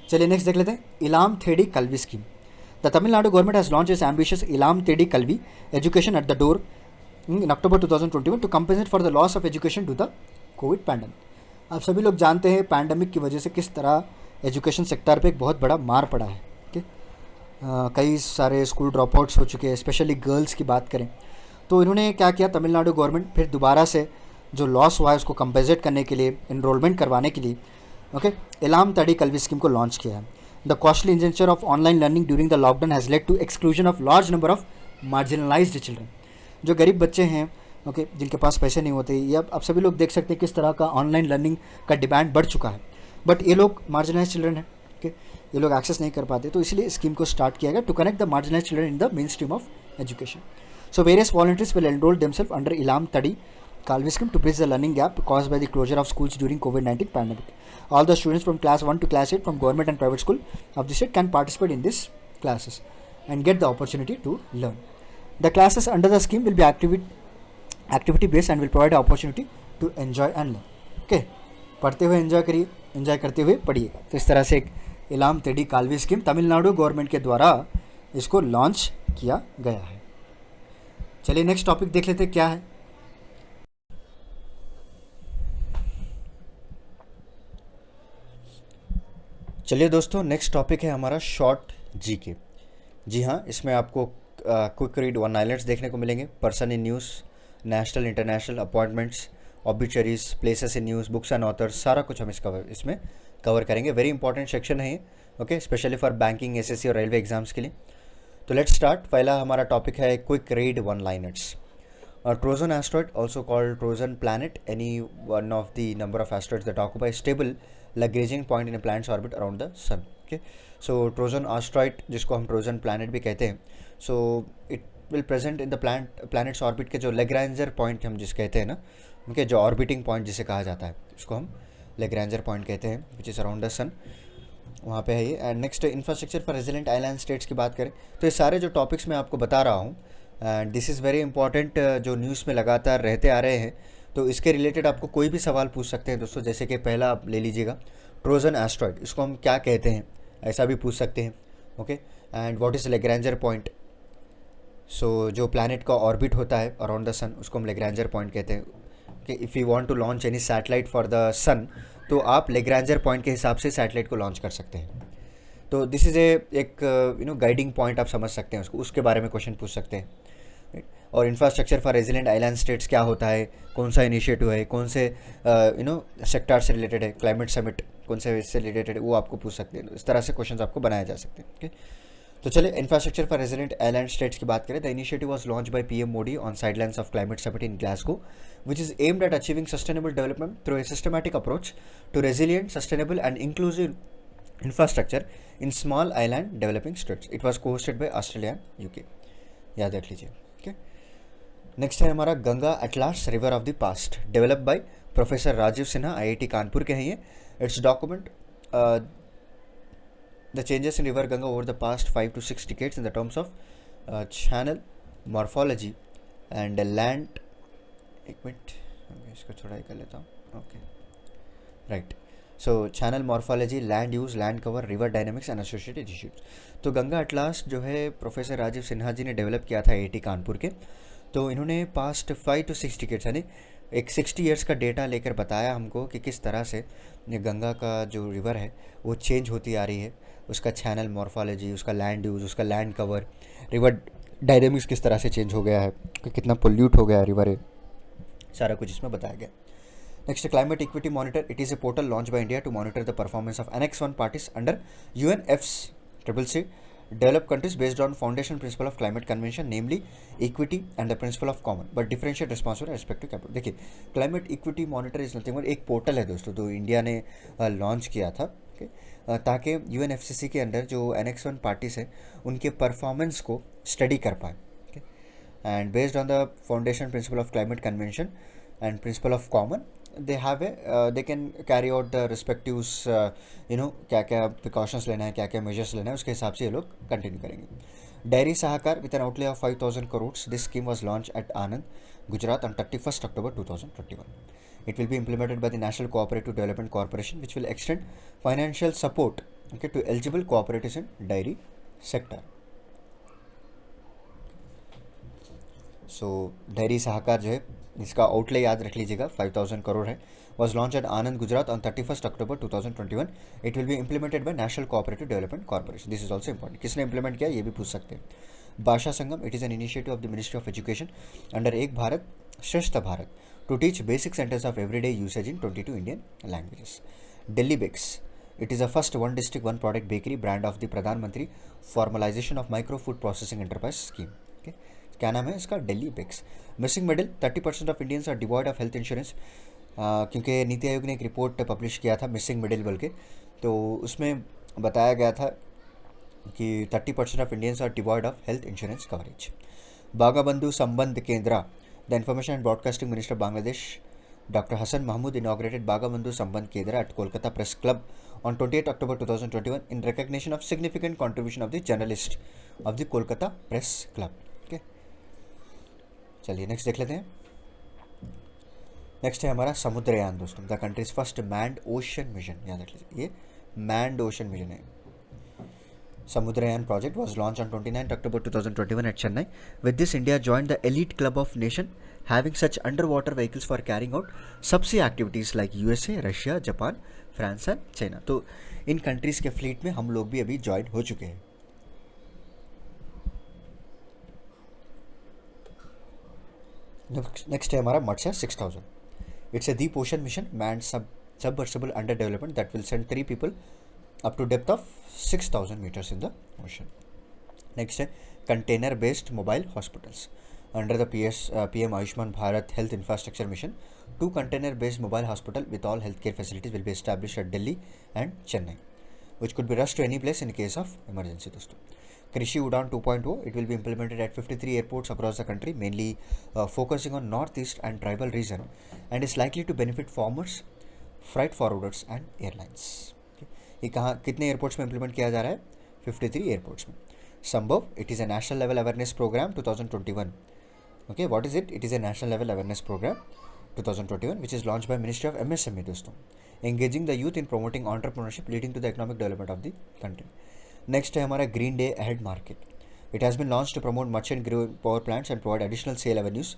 चलिए नेक्स्ट देख लेते हैं Illam Thedi Kalvi scheme. The Tamil Nadu government has launch इस ambitious Illam Thedi Kalvi education at the door in October 2021 to compensate for the loss of education to the COVID pandemic. आप सभी लोग जानते हैं पैंडमिक की वजह से किस तरह एजुकेशन सेक्टर पे एक बहुत बड़ा मार पड़ा है. कई सारे स्कूल ड्रॉप आउट्स हो चुके हैं, स्पेशली गर्ल्स की बात करें तो इन्होंने क्या किया, तमिलनाडु गवर्नमेंट फिर दोबारा से जो लॉस हुआ है उसको कंपेंसेट करने के लिए, इनरोलमेंट करवाने के लिए ओके इलाम तड़ी कल्वी स्कीम को लॉन्च किया है. The costly injunction of online learning during the lockdown has led to exclusion of large number of marginalised children. जो गरीब बच्चे हैं ओके जिनके पास पैसे नहीं होते, या आप सभी लोग देख सकते हैं किस तरह का ऑनलाइन लर्निंग का डिमांड बढ़ चुका है, बट ये लोग मार्जिनलाइज्ड चिल्ड्रन हैं, ओके ये लोग एक्सेस नहीं कर पाते. तो इसलिए स्कीम को स्टार्ट किया गया to connect the marginalised children in the mainstream of education. So various volunteers will enroll themselves under Ilam Tadi Kalvi scheme to bridge the learning gap caused by the closure of schools during COVID-19 pandemic. All the students from class 1 to class 8 from government and private school of the state can participate in these classes and get the opportunity to learn. The classes under the scheme will be activity based and will provide the opportunity to enjoy and learn. Okay, पढ़ते हुए enjoy करिए, enjoy करते हुए पढ़िएगा. तो इस तरह से एक इलाम तेडी कालवी स्कीम तमिलनाडु गवर्नमेंट के द्वारा इसको लॉन्च किया गया है. चलिए नेक्स्ट टॉपिक देख लेते हैं क्या है. चलिए दोस्तों नेक्स्ट टॉपिक है हमारा शॉर्ट जीके. जी हाँ, इसमें आपको क्विक रीड वन लाइनर्स देखने को मिलेंगे, person in news, national international appointments, obituaries, places in news, books and authors, सारा कुछ हम इसमें कवर करेंगे. वेरी इंपॉर्टेंट सेक्शन है ये, okay specially for banking, SSC और रेलवे एग्जाम्स के लिए. तो लेट्स स्टार्ट. पहला हमारा टॉपिक है quick read one liners. Trojan asteroid also called Trojan planet, any one of the number of asteroids that occupy stable Lagrangian point in a planet's orbit around the sun. Okay so Trojan asteroid जिसको हम Trojan planet भी कहते हैं, so it will present in the planet's orbit के जो लैग्रेंजर point हम जिस कहते हैं ना, ओके जो ऑर्बिटिंग पॉइंट जिसे कहा जाता है उसको हम लैग्रेंजर पॉइंट कहते हैं, विच इज़ अराउंड द सन. वहाँ पे है ये। And next infrastructure for resilient island states की बात करें तो ये सारे जो टॉपिक्स मैं आपको बता रहा हूँ and this is very important, जो न्यूज़ में लगातार रहते आ रहे हैं। तो इसके रिलेटेड आपको कोई भी सवाल पूछ सकते हैं दोस्तों। जैसे कि पहला आप ले लीजिएगा, ट्रोजन एस्ट्रॉयड, इसको हम क्या कहते हैं, ऐसा भी पूछ सकते हैं। Okay, and what is Lagrange point. So जो प्लैनेट का ऑर्बिट होता है अराउंड द सन, उसको हम लेग्रांजर पॉइंट कहते हैं। कि if you want to launch any satellite for the sun, तो आप लेग्रांजर पॉइंट के हिसाब से सैटेलाइट को लॉन्च कर सकते हैं। तो दिस इज़ एक गाइडिंग पॉइंट आप समझ सकते हैं उसको, उसके बारे में क्वेश्चन पूछ सकते हैं। और infrastructure for resilient island states क्या होता है, कौन सा इनिशिएटिव है, कौन से सेक्टर से रिलेटेड है, क्लाइमेट समिट कौन से इससे रिलेटेड है, वो आपको पूछ सकते हैं। इस तरह से क्वेश्चन आपको बनाए जा सकते हैं। ओके, तो चलिए infrastructure for resilient island states की बात करें। The initiative was launch by PM Modi on sidelines of climate summit in Glasgow, which is aimed at achieving sustainable development through a systematic approach to resilient, sustainable and inclusive infrastructure in small island developing states. It was co-hosted by Australia and UK. याद रख लीजिए। Okay, next है हमारा Ganga atlas river of the past, develop by professor Rajiv Sinha, IIT Kanpur के हैं ये। It's document the changes in river Ganga over the past 5 to 6 decades in the terms of channel morphology and land। एक minute, मैं इसको थोड़ा ही कर लेता हूँ। Okay, right. So channel morphology, land use, land cover, river dynamics and associated issues. तो Ganga atlas जो है प्रोफेसर राजीव सिन्हा जी ने डेवलप किया था आईआईटी कानपुर के। तो इन्होंने पास्ट 5 to 6 decades यानी एक 60 ईयर्स का डेटा लेकर बताया हमको कि किस तरह से ये गंगा का जो रिवर है वो चेंज होती आ रही है, उसका चैनल मॉर्फोलॉजी, उसका लैंड यूज़, उसका लैंड कवर, रिवर डायनेमिक्स किस तरह से चेंज हो गया है, कि कितना पोल्यूट हो गया है रिवर है, सारा कुछ इसमें बताया गया। Next, climate equity monitor, it is a portal launch by India to monitor the performance of annex 1 parties under UNFCCC developed countries based on foundation principle of climate convention, namely equity and the principle of common but differentiate responsibility respective capital। देखिए, climate equity monitor is nothing but एक portal है दोस्तों, तो India ने launch किया था। ताकि UNFCCC के अंदर जो एनेक्स 1 पार्टीज है उनके परफॉर्मेंस को स्टडी कर पाए। And based on the foundation principle of climate convention and principle of common, they have they can carry out the respective क्या क्या प्रिकॉशंस लेना है, क्या क्या मेजर्स लेना है, उसके हिसाब से ये लोग कंटिन्यू करेंगे। Dairy Sahakar with an outlay of 5,000 crores, this scheme was launch at Anand, Gujarat on 31st October 2021. It will be implemented by the National Cooperative Development Corporation, which will extend financial support to eligible cooperatives in dairy sector. So dairy Sahakar जो है इसका outlay याद रख लीजिएगा 5,000 crore है, was launch at Anand Gujarat on 31st October 2021। It will be implemented by National Cooperative Development Corporation. This is also important, किसने implement किया ये भी पूछ सकते हैं। Bhasha Sangam, it is an initiative of the ministry of education under Ek Bharat Shreshtha Bharat to teach basic sentence of everyday usage in 22 Indian languages. Delhi Bakes, it is a first one district one product bakery brand of the Pradhan Mantri formalisation of micro food processing enterprise scheme. क्या नाम है इसका, Delhi Bakes. Missing middle, 30% of Indians are devoid of health insurance. क्योंकि नीति आयोग ने एक report publish किया था मिसिंग मिडिल बोल के, तो उसमें बताया गया था कि 30% of Indians are devoid of health insurance coverage. Bangabandhu Sambandh Kendra, the information and broadcasting minister Bangladesh Dr. Hassan Mahmood inaugurated Bagabandhu Sambandh Kendra at Kolkata Press Club on 28 October 2021 in recognition of significant contribution of the journalist of the Kolkata Press Club. Okay, चलिए next देख लेते हैं। Next है हमारा समुद्रयान दोस्तों, the countries first manned ocean mission. याद रख लीजिए, ये मैन्ड ओशन मिशन है। Samudrayan project was launched on 29th October 2021 at Chennai. With this, India joined the elite club of nation having such underwater vehicles for carrying out subsea activities like USA, Russia, Japan, France and China. तो इन countries के fleet में हम लोग भी अभी join हो चुके हैं। नेक्स्ट है हमारा Matsya 6000। It's a deep ocean mission manned submersible under development that will send 3 people up to depth of 6,000 meters in the ocean. Next है container based mobile hospitals. Under the PM Ayushman Bharat Health Infrastructure Mission, 2 container based mobile hospital with all healthcare facilities will be established at Delhi and Chennai, which could be rushed to any place in case of emergency दोस्तों। Krishi Udan 2.0, it will be implemented at 53 airports across the country, mainly focusing on northeast and tribal region, and is likely to benefit farmers, freight forwarders and airlines. ये कहाँ कितने airports में implement किया जा रहा है? 53 airports में. संभव, it is a national level awareness program 2021. Okay, what is it? It is a national level awareness program 2021 which is launched by Ministry of MSME दोस्तों, engaging the youth in promoting entrepreneurship leading to the economic development of the country. Next है हमारा Green Day Ahead Market. It has been launched to promote merchant green power plants and provide additional sale avenues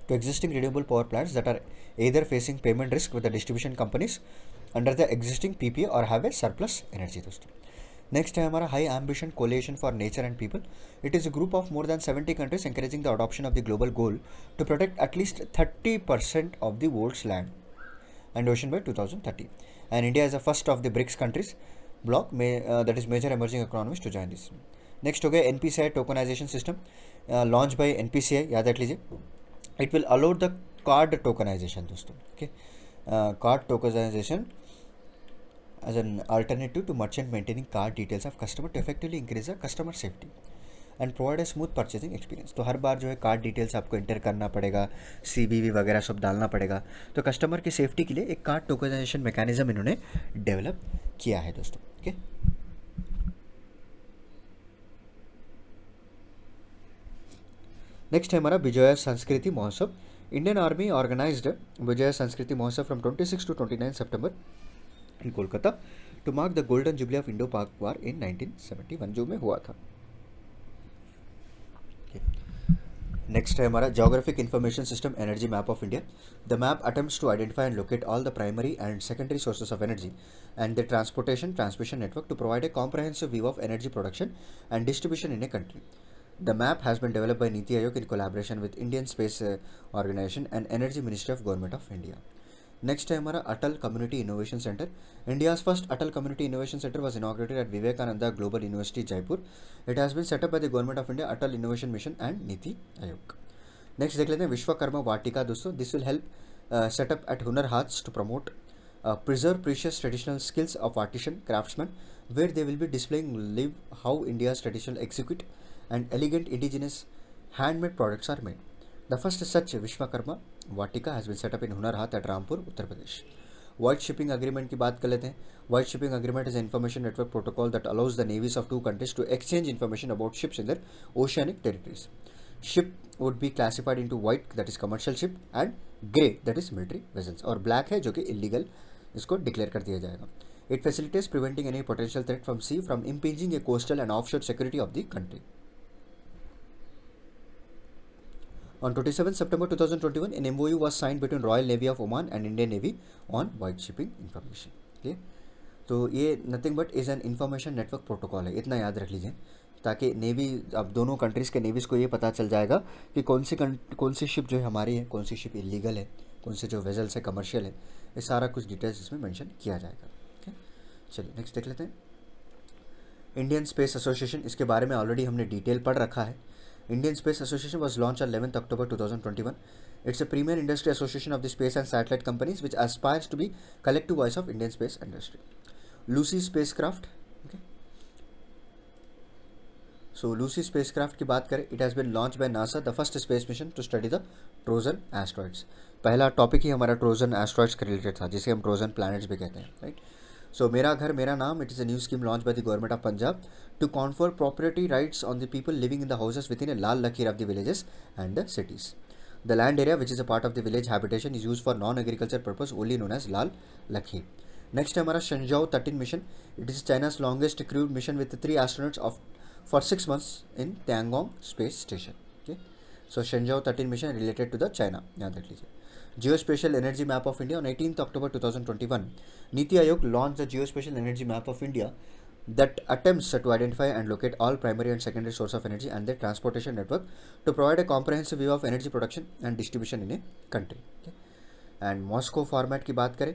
to existing renewable power plants that are either facing payment risk with the distribution companies under the existing PPA or have a surplus energy दोस्तों. Next है हमारा high ambition coalition for nature and people. It is a group of more than 70 countries encouraging the adoption of the global goal to protect at least 30% of the world's land and ocean by 2030. And India is the first of the BRICS countries bloc that is major emerging economies to join this. Next हो गया NPCI tokenisation system launch by NPCI, याद रख लीजिए. It will allow the card tokenisation दोस्तों. Okay, card tokenisation as an alternative to merchant maintaining card details of customer to effectively increase the customer safety and provide a smooth purchasing experience. तो हर बार जो है card details आपको inter करना पड़ेगा, CVV वगैरह सब डालना पड़ेगा. तो कस्टमर की सेफ्टी के लिए एक कार्ड टोकनाइजेशन मैकेनिज्म इन्होंने डेवलप किया है दोस्तों. ओके, नेक्स्ट है हमारा विजय संस्कृति महोत्सव. इंडियन आर्मी ऑर्गेनाइज्ड विजय संस्कृति महोत्सव from 26 to 29 September in Kolkata to mark the golden jubilee of Indo-Pak War in 1971 जो में हुआ था. नेक्स्ट है हमारा geographic information system energy map of India. The map attempts to identify and locate all the primary and secondary sources of energy and the transportation transmission network to provide a comprehensive view of energy production and distribution in a country. The map has been developed by Niti Aayog in collaboration with Indian Space Organization and Energy Ministry of Government of India. Next है हमारा Atal community innovation centre. India's first Atal community innovation centre was inaugurated at Vivekananda global university Jaipur. It has been set up by the government of India, Atal innovation mission and NITI Aayog. Next देख लेते हैं विश्वकर्मा वाटिका दोस्तों. This will help set up at Hunar Haats to promote preserve precious traditional skills of artisan craftsmen where they will be displaying live how India's traditional exquisite and elegant indigenous handmade products are made. The first such Vishwakarma Vatika has been set up in Hunar Haat at Rampur, Uttar Pradesh. White shipping agreement की बात कर लेते हैं. White shipping agreement is an information network protocol that allows the navies of two countries to exchange information about ships in their oceanic territories. Ship would be classified into white, that is commercial ship, and grey, that is military vessels, और black है जो कि illegal, इसको declare कर दिया जाएगा. It facilitates preventing any potential threat from sea from impinging a coastal and offshore security of the country. On 27 September 2021, an MOU was signed between Royal Navy of Oman and Indian Navy on white shipping information. Okay? तो ये nothing but is an information network protocol है, इतना याद रख लीजिए, ताकि navy, अब दोनों कंट्रीज़ के नेवीज़ को ये पता चल जाएगा कि कौन सी शिप जो है हमारी है, कौन सी शिप इलीगल है, कौन से जो वेजल्स है कमर्शियल है, ये सारा कुछ डिटेल्स इसमें मेंशन किया जाएगा. ओके, चलिए नेक्स्ट देख लेते हैं. इंडियन स्पेस एसोसिएशन, इसके बारे में ऑलरेडी हमने डिटेल पढ़ रखा है. Indian Space Association was launched on 11th October 2021. It's a premier industry association of the space and satellite companies which aspires to be collective voice of Indian space industry. Lucy spacecraft. Okay. So Lucy spacecraft की बात करें, it has been launched by NASA, the first space mission to study the Trojan asteroids. पहला topic ही हमारा Trojan asteroids के related था, जिसे हम Trojan planets भी कहते हैं, राइट. So मेरा घर मेरा नाम, it is a new scheme launched by the government of Punjab to confer property rights on the people living in the houses within a Lal Lakhir of the villages and the cities. The land area which is a part of the village habitation is used for non-agriculture purpose only known as Lal Lakhir. Next है हमारा Shenzhou 13 mission. It is China's longest crewed mission with 3 astronauts for 6 months in Tiangong space station. Okay. So Shenzhou 13 mission related to the China, याद रख लीजिए. Geospatial Energy Map of India on 18th October 2021. Niti Aayog launched the Geospatial Energy Map of India that attempts to identify and locate all primary and secondary sources of energy and their transportation network to provide a comprehensive view of energy production and distribution in a country. Okay. And Moscow format की बात करें,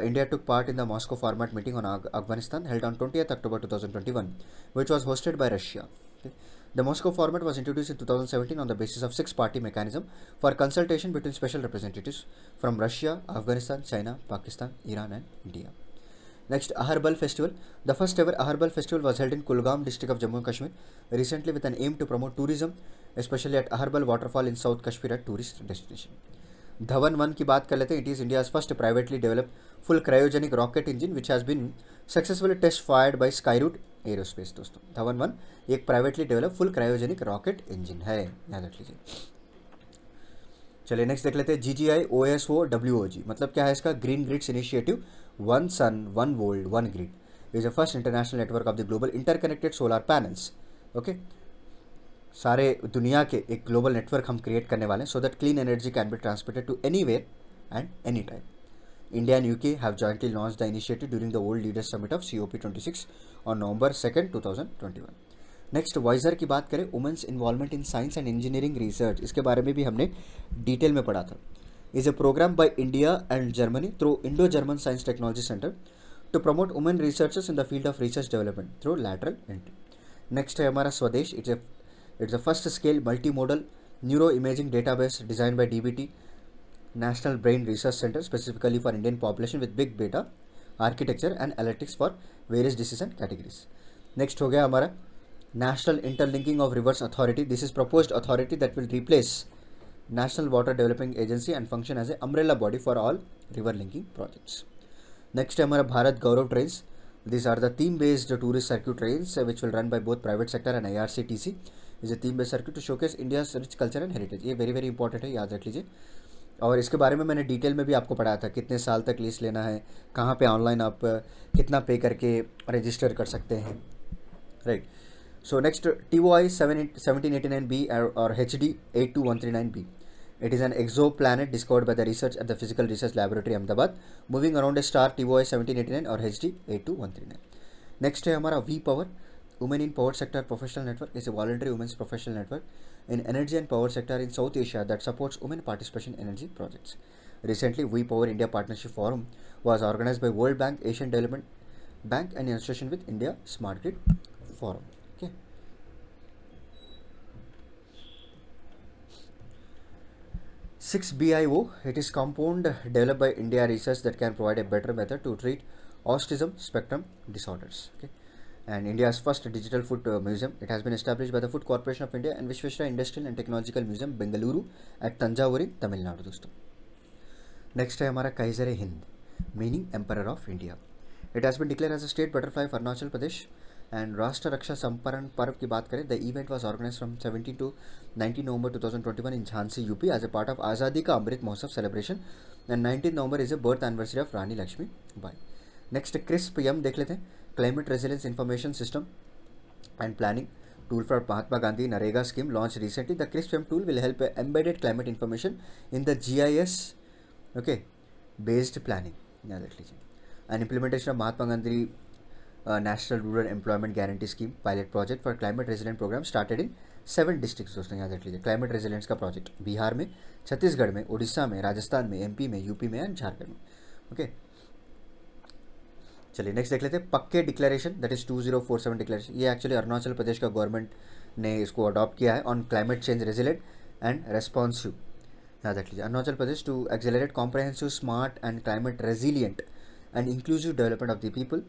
India took part in the Moscow format meeting on Afghanistan held on 20th October 2021, which was hosted by Russia. Okay. The Moscow format was introduced in 2017 on the basis of 6-party mechanism for consultation between special representatives from Russia, Afghanistan, China, Pakistan, Iran and India. Next, Aharbal Festival. The first ever Aharbal Festival was held in Kulgam district of Jammu and Kashmir recently with an aim to promote tourism, especially at Aharbal waterfall in South Kashmir at tourist destination. Dhawan 1 की बात कर लेते हैं. It is India's first privately developed full cryogenic rocket engine which has been successfully test fired by Skyroot Aerospace. दोस्तों धवन 1 एक privately develop full cryogenic rocket engine है, याद रख लीजिए. चलिए नेक्स्ट देख लेते हैं. GGIOSOWOG मतलब क्या है इसका? Green grids initiative. One sun one world one grid is the first international network of the global interconnected solar panels. Okay, सारे दुनिया के एक ग्लोबल नेटवर्क हम क्रिएट करने वाले हैं so that clean energy can be transmitted to anywhere and any time. India and UK have jointly launched the initiative during the World Leaders Summit of COP26 on November 2nd, 2021. Next वाइजर की बात करें, women's involvement in science and engineering research, इसके बारे में भी हमने detail में पढ़ा था. Is a programme by India and Germany through Indo German science technology centre to promote women researchers in the field of research development through lateral entry. Next है हमारा Swadesh. It's a first scale multi model neuro imaging database design by DBT National Brain Research Center specifically for Indian population with big data architecture and analytics for various disease and categories. Next हो गया हमारा National Interlinking of Rivers Authority. This is proposed authority that will replace National Water Developing Agency and function as an umbrella body for all river linking projects. Next है हमारा भारत गौरव trains. These are the theme-based tourist circuit trains which will run by both private sector and IRCTC. Is a theme-based circuit to showcase India's rich culture and heritage. ये very very important है, याद रख लीजिए. और इसके बारे में मैंने डिटेल में भी आपको पढ़ाया था, कितने साल तक लीज लेना है, कहाँ पे ऑनलाइन आप कितना पे करके रजिस्टर कर सकते हैं, right. So next TOI 1789B और HD 82139B. It is an exoplanet discovered by the research at the physical research laboratory Ahmedabad moving around a star TOI 1789 और HD 82139. नेक्स्ट है हमारा V Power. Women in Power Sector Professional Network is a voluntary women's professional network in energy and power sector in South Asia that supports women participation in energy projects. Recently, We Power India Partnership Forum was organized by World Bank, Asian Development Bank and in association with India Smart Grid Forum. Okay. 6BIO, it is compound developed by India Research that can provide a better method to treat autism spectrum disorders. Okay. And India's first digital food museum. It has been established by the Food Corporation of India and Visvesvaraya Industrial and Technological Museum, Bengaluru at Tanjavur in Tamil Nadu. दोस्तों next है हमारा Kaiser Hind, meaning emperor of India. It has been declare as a state butterfly for Arunachal Pradesh. And Rashtra Raksha Samarpan Parv की बात करें, the event was organise from 17 to 19 November 2021 in Jhansi UP as a part of Azadi ka Amrit Mahotsav celebration. And 19 November is a birth anniversary of Rani Lakshmi Bai. Next CRISP-M देख लेते हैं. Climate Resilience Information System and Planning tool for Mahatma Gandhi Narega scheme launched recently. The CRISP-M tool will help embedded climate information in the GIS based planning. याद रख लीजिए. And implementation of Mahatma Gandhi National Rural Employment Guarantee Scheme pilot project for climate resilient program started in 7 districts. दोस्तों याद रख लीजिए. Climate resilience का project Bihar में, छत्तीसगढ़ में, उड़ीसा में, राजस्थान में, MP में, UP में एंड झारखंड में. ओके चलिए नेक्स्ट देख लेते हैं. Pakke declaration, that is 2047 declaration. ये एक्चुअली अरुणाचल प्रदेश का गवर्नमेंट ने इसको अडॉप्ट किया है on climate change resilient and responsive. याद रख लीजिए. Arunachal Pradesh to accelerate comprehensive smart and climate resilient and inclusive development of the people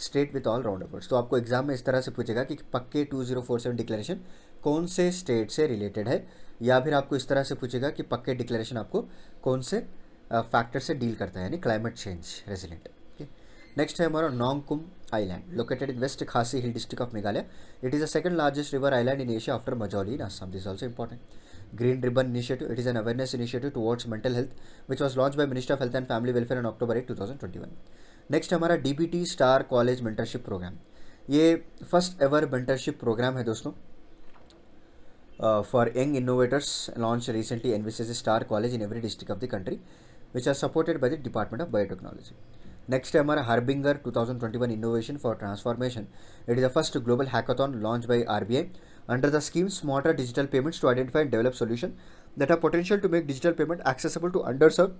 state with all round efforts. तो आपको एग्जाम में इस तरह से पूछेगा कि पक्के 2047 डिक्लेरेशन कौन से स्टेट से रिलेटेड है, या फिर आपको इस तरह से पूछेगा कि पक्के डिक्लेरेशन आपको कौन से फैक्टर से डील करता है, यानी क्लाइमेट चेंज रेजिलेंट. नेक्स्ट है हमारा Nongkhnum island, located in West Khasi hill district of Meghalaya. It is the second largest river island in Asia after Majuli in Assam. This also important. Green ribbon initiative, it is an awareness initiative towards mental health which was launch by minister of health and family welfare on October 8, 2021. Next हमारा DBT star college mentorship programme. ये first ever mentorship programme है दोस्तों for young innovators, launch recently envisages star college in every district of the country which are supported by the department of biotechnology. Next है हमारा harbinger 2021 innovation for transformation. It is the first global hackathon launch by RBI under the scheme smarter digital payments to identify and develop solution that have potential to make digital payment accessible to underserved,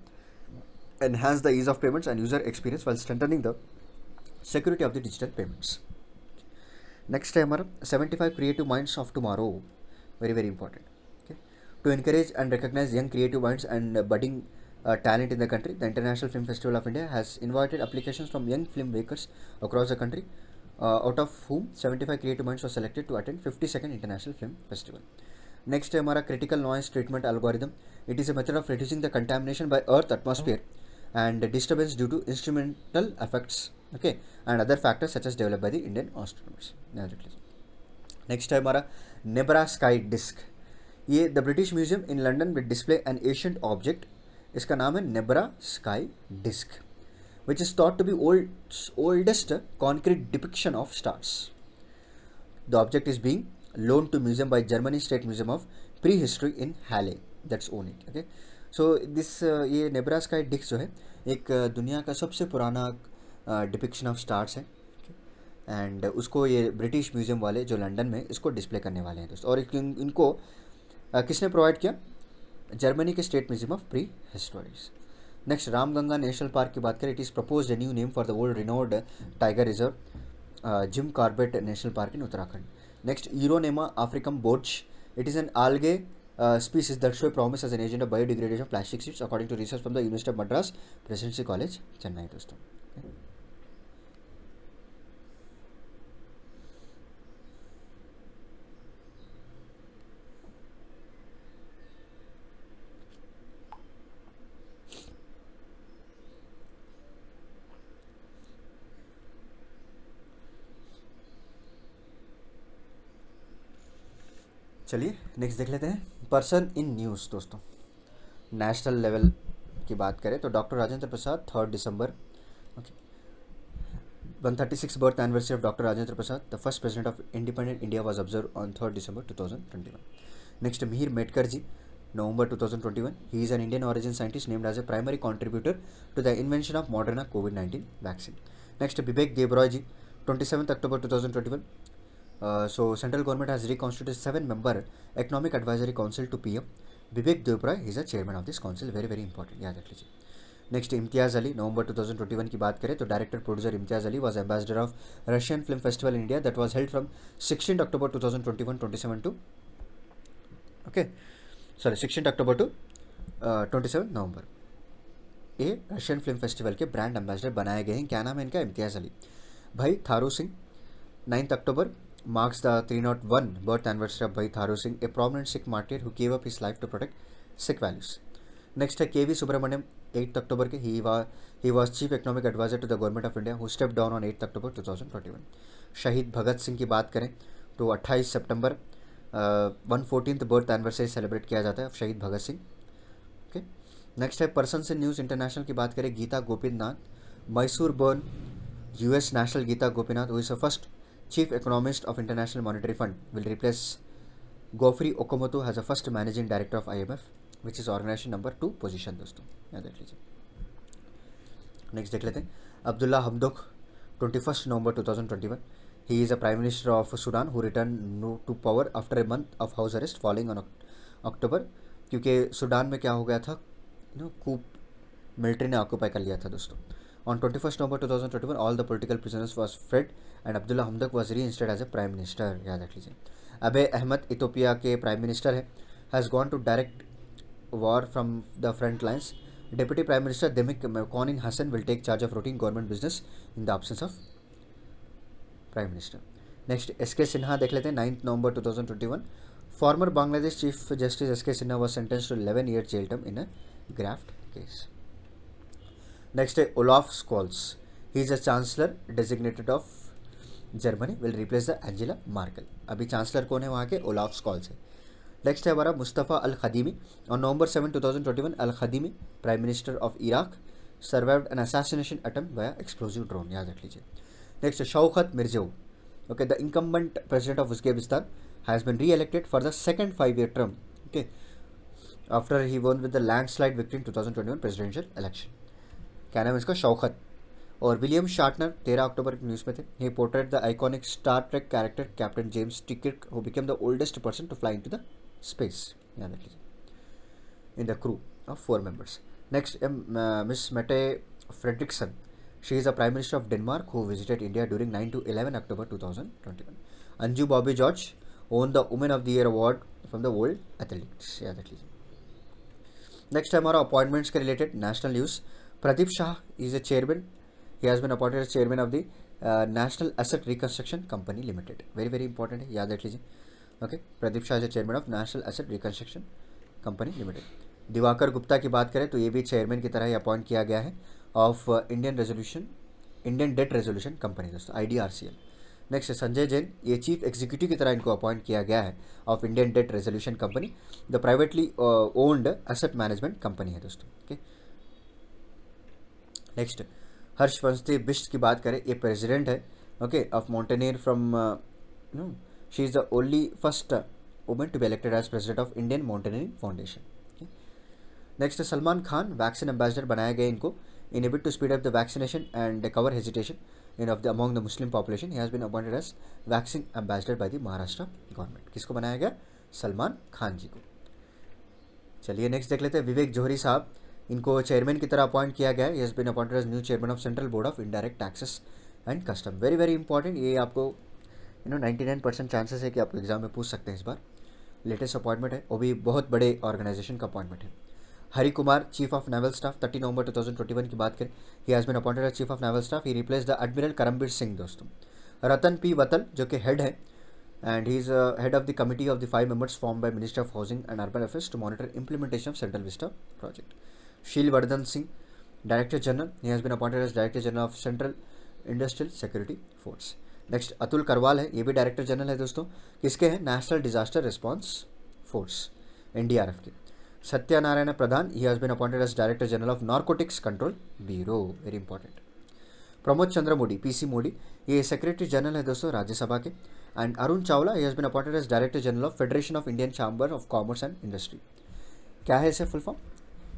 enhance the ease of payments and user experience while strengthening the security of the digital payments. Next है हमारा 75 creative minds of tomorrow, very very important. Okay, to encourage and recognize young creative minds and budding talent in the country, the International Film Festival of India has invited applications from young filmmakers across the country, out of whom 75 creative minds were selected to attend 52nd International Film Festival. Next है हमारा critical noise treatment algorithm. It is a method of reducing the contamination by earth atmosphere and disturbance due to instrumental effects, okay, and other factors such as developed by the Indian astronomers. Next है हमारा Nebra sky disc. ये the British Museum in London with display an ancient object. इसका नाम है Nebra sky disc, which is thought to be oldest concrete depiction of stars. The object is being loan to museum by Germany state museum of pre history in Halle, that's own it. Okay, so this ये Nebra sky disc जो है एक दुनिया का सबसे पुराना depiction of stars है. And उसको ये ब्रिटिश म्यूजियम वाले जो लंदन में इसको डिस्प्ले करने वाले हैं दोस्तों. और इनको किसने प्रोवाइड किया? जर्मनी के state museum of pre histories. Next Ramganga national park की बात करें. It is propose new name for the world renowned tiger reserve Jim Corbett national park in Uttarakhand. Next Uronema africanum Borge. It is an algae species that show promise as an agent of biodegradation of plastic sheets according to research from the University of Madras Presidency College, Chennai दोस्तों. चलिए next देख लेते हैं person in news दोस्तों. National level की बात करें तो डॉक्टर राजेंद्र प्रसाद 3 दिसंबर. Okay, 136 birth anniversary of doctor Rajendra Prasad, the first president of independent India was observe on 3 December 2021. Next Mihir Metkar ji, November 2021. He is an Indian origin scientist named as a primary contributor to the invention of Moderna COVID-19 vaccine. Next, Vivek Debroy ji, 27th October 2021. So central government has reconstituted 7-member economic advisory council to PM. Vivek Debroy is a chairman of this council. Very very important, याद रख लीजिए. Next इम्तियाज़ अली, नवंबर 2021 की बात करें तो director producer Imtiaz Ali was ambassador of Russian film festival in India that was held from 16 October 2021 27 to okay sorry 16 October to 27 November. ये Russian film festival के brand ambassador बनाए गए हैं. क्या नाम है इनका? इम्तियाज़ अली. भाई Tharu Singh, 9th October marks the 301 birth anniversary of Bhai Tharu Singh, a prominent Sikh martyr who gave up his life to protect Sikh values. Next है KV Subramaniam, 8th October के. He was chief economic advisor to the government of India who stepped down on 8th October 2021. शहीद भगत सिंह की बात करें तो 28 सितंबर 114th birth anniversary celebrate किया जाता है शहीद भगत सिंह. ओके, नेक्स्ट है पर्सन से न्यूज़ इंटरनेशनल की बात करें. Gita Gopinath, Mysore born US national Gita Gopinath who is the first Chief Economist of International Monetary Fund will replace Geoffrey Okamoto as the first Managing Director of IMF, which is organization number 2 position दोस्तों, याद रख लीजिए. Next देख लेते हैं अब्दुल्ला हमदोक, 21 नवंबर 2021. He is a Prime Minister of Sudan who returned to power after a month of house arrest following on October, क्योंकि Sudan में क्या हो गया था, कूप मिलिट्री ने ऑक्यूपाई कर लिया था दोस्तों. On 21st November 2021, all the political prisoners was freed and Abdullah Hamdok was reinstated as a Prime Minister. याद रख लीजिए. अबे अहमद इथोपिया के Prime Minister है, has gone to direct war from the front lines. Deputy Prime Minister Demek Mekonnen Hassan will take charge of routine government business in the absence of Prime Minister. Next, SK Sinha देख लेते हैं. 9th November 2021. Former Bangladesh Chief Justice SK Sinha was sentenced to 11-year jail term in a graft case. Next है Olaf Scholz. He is a chancellor designated of Germany, will replace the Angela Merkel. अभी chancellor कौन है वहाँ के? Olaf Scholtz है. Next है हमारा Mustafa al Kadhimi. On November 7, 2021, al Kadhimi, prime minister of Iraq, survived an assassination attempt by explosive drone. याद रख लीजिए. Next Shavkat Mirziyoyev, okay, the incumbent president of Uzbekistan has been re elected for the second 5-year term, okay, after he won with the landslide victory in 2021 presidential election. क्या नाम है इसका? शौकत. और William शार्टनर 13 अक्टूबर की news में थे. He portrait the iconic Star Trek character captain James T Kirk who became the oldest person to fly into the space. याद रख लीजिए. In the crew of 4 members. Next miss Mette Frederiksen. She is a prime minister of Denmark who visited India during 9 to 11 October 2021. Anju Bobby George won the women of the year award from the world athletics. याद रख लीजिए. Next है हमारा appointments के related national news. Pradeep Shah is a chairman. He has been appointed as chairman of the National Asset Reconstruction Company Limited. Very very important है, याद रख लीजिए. ओके, प्रदीप शाह जो chairman of national asset reconstruction company limited. Diwakar Gupta की बात करें तो ये भी चेयरमैन की तरह ही अपॉइंट किया गया है of Indian debt resolution company दोस्तों, IDRCL। नेक्स्ट संजय जैन, ये चीफ एग्जीक्यूटिव की तरह इनको अपॉइंट किया गया है of Indian debt resolution company, the privately owned asset management company है दोस्तों। ओके, नेक्स्ट हर्षवंशी बिष्ट की बात करें, ये प्रेसिडेंट है okay of mountaineer from no, she is the only first women to be elected as president of Indian mountaineering foundation. Next Salman Khan vaccine ambassador बनाया गया इनको, in a bid to speed up the vaccination and cover hesitation in of the among the Muslim population, he has been appointed as vaccine ambassador by the Maharashtra government. किसको बनाया गया? सलमान खान जी को। चलिए next देख लेते हैं विवेक जौहरी साहब, इनको चेयरमैन की तरह अपॉइंट किया गया है, he has been appointed as new chairman of central board of indirect taxes and custom. Very very important, ये आपको 99% चांसेस है कि आपको एग्जाम में पूछ सकते हैं इस बार। लेटेस्ट अपॉइंटमेंट है, वो भी बहुत बड़े ऑर्गेनाइजेशन का अपॉइंटमेंट है। Hari Kumar chief of naval staff, 30 नवंबर 2021 की बात करें, he has been appointed as chief of naval staff, he replace the admiral Karambir Singh दोस्तों। रतन पी वतल जो कि हेड है, and he is head of the committee of the 5 members form by minister of housing and urban affairs to monitor implementation of Central Vista project. Sheelvardhan Singh director general, he has been appointed as director general of central industrial security force. Next Atul Karwal है, ये भी director general है दोस्तों, किसके हैं? National disaster response force, NDRF के। सत्यनारायण प्रधान, ही has been appointed as director general of narcotics control bureau, very important. Pramod Chandra Modi, PC Modi, ये secretary general है दोस्तों राज्यसभा के। And Arun Chawla, he has been appointed as director general of federation of Indian chamber of commerce and industry. क्या है इसे full form?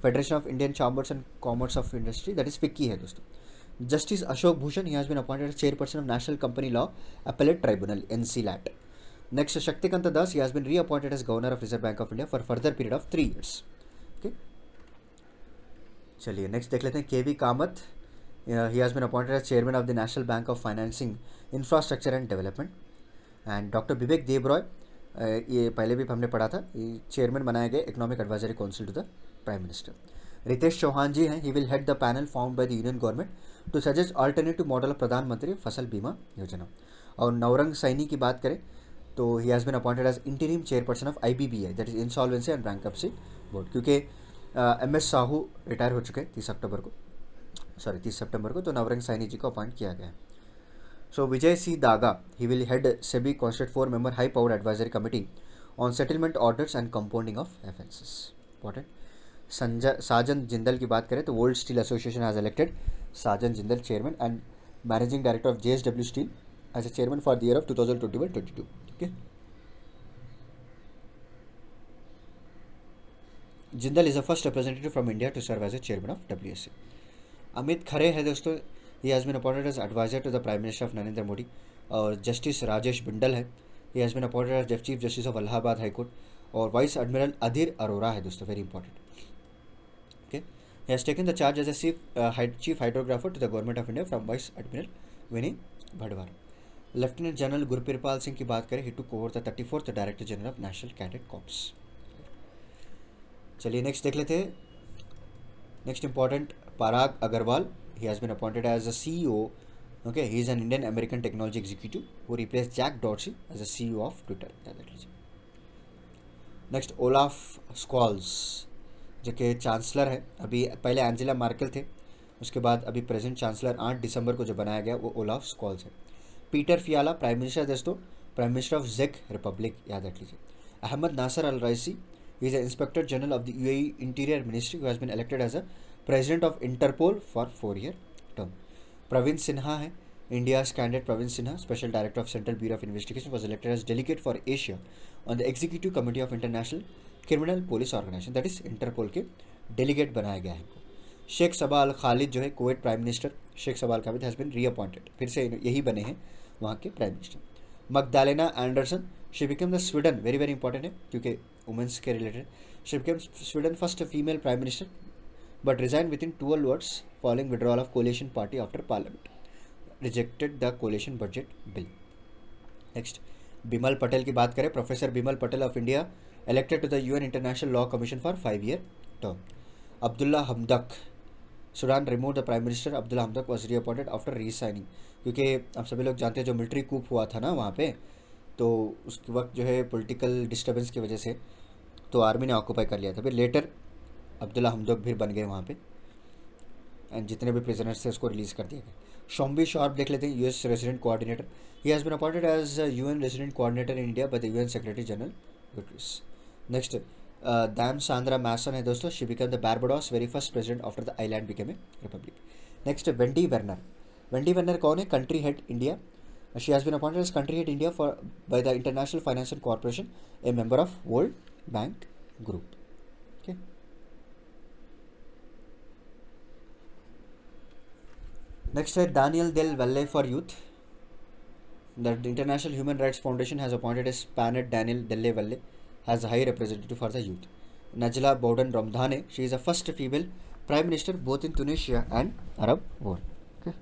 Federation of Indian chambers and commerce of industry, that is FICCI है दोस्तों। Justice Ashok Bhushan, he has been appointed as chairperson of national company law appellate tribunal, NCLAT। Next Shaktikanta Das, he has been reappointed as governor of reserve bank of India for further period of 3 years। Okay, चलिए next देख लेते हैं KV Kamath, he has been appointed as chairman of the national bank of financing infrastructure and development. And doctor Vivek Debroy, ये पहले भी हमने पढ़ा था, ये चेयरमैन बनाए गए economic advisory council to the prime minister. Ritesh Chauhan ji हैं, he will head the panel form by the union government to suggest alternative model of Pradhan Mantri Fasal बीमा योजना। और नवरंग सैनी की बात करें तो he has been appointed as interim chairperson of IBBI, that is insolvency and bankruptcy board, क्योंकि MS Sahu retire हो चुके हैं 30 सितंबर को, तो नवरंग सैनी जी को अपॉइंट किया गया है। So Vijay C. Daga, he will head SEBI constitute 4-member high-powered advisory committee on settlement orders and compounding of offences. Important. साजन जिंदल की बात करें तो world steel association has elected Sajjan Jindal chairman and managing director of JSW steel as a chairman for the year of 2021-22। ठीक है, Jindal is the first representative from India to serve as a chairman of WSC। Amit Khare है दोस्तों, he has been appointed as adviser to the prime minister of Narendra Modi. और justice Rajesh Bindal है, he has been appointed as chief justice of Allahabad high court. और vice admiral Adhir Arora है दोस्तों, very important. Okay, he has taken the charge as a chief hydrographer to the government of India from vice admiral Vinay Badhwar. Lieutenant general Gurbirpal Singh की बात करें, he took over the 34th director general of national cadet corps. चलिए next देख लेते हैं। Next important, Parag Agrawal, he has been appointed as a CEO. Okay, he is an Indian American technology executive who replaced Jack Dorsey as a CEO of Twitter. Next Olaf Scholz जो कि chancellor है, अभी पहले Angela Merkel थे, उसके बाद अभी present chancellor 8 दिसंबर को जो बनाया गया वो ओलाफ स्क्वाल्स है। पीटर फियाला प्राइम मिनिस्टर दोस्तों, prime minister of Jake Republic, याद रख लीजिए। अहमद नासर अल रईसी, he is the Inspector General of the UAE Interior Ministry who has been elected as a President of Interpol for 4-year term. Praveen Sinha है, India's candidate Praveen Sinha, Special Director of Central Bureau of Investigation, was elected as Delegate for Asia on the Executive Committee of International Criminal Police Organization, that is Interpol के delegate बनाया गया है इनको। Sheikh Sabah Al Khalid जो है Kuwait prime minister, Sheikh Sabah Al Khalid has been reappointed, फिर से यही बने हैं वहाँ के prime minister. Magdalena Andersson, she became the Sweden, very very important है क्योंकि वुमेंस के related, she became Sweden first female prime minister but resign within 12 hours following withdrawal of coalition party after parliament rejected the coalition budget bill. Next Bimal Patel की बात करें, professor Bimal Patel of India elected to the UN International Law Commission for 5-year term. Abdullah Hamdok, Sudan removed the Prime Minister. Abdullah Hamdok was reappointed after resigning, क्योंकि आप सभी लोग जानते हैं जो मिलिट्री कूप हुआ था ना वहाँ पे, तो उसके वक्त जो है पॉलिटिकल डिस्टर्बेंस की वजह से तो आर्मी ने ऑक्यूपाई कर लिया था। फिर लेटर अब्दुल्ला हमदोक फिर बन गए वहाँ पे, एंड जितने भी प्रिजनर्स थे उसको रिलीज़ कर दिया गया। शॉम्बी शार्प देख लेते हैं, US resident coordinator. He has been appointed as UN resident coordinator in India by the UN secretary general Guterres. Next Dame Sandra Mason है दोस्तों, she become the Barbados very first president after the island became a republic. Next Wendy Werner. Wendy Werner कौन है? Country head India. She has been appointed as country head India for by the international financial corporation, a member of world bank group. Okay, next है Daniel del Valle for youth. The International Human Rights Foundation has appointed a Spaniard Daniel Delle Valle as a high representative for the youth. Najla Bowden Ramdhane, she is the first female prime minister both in Tunisia and Arab world. Okay.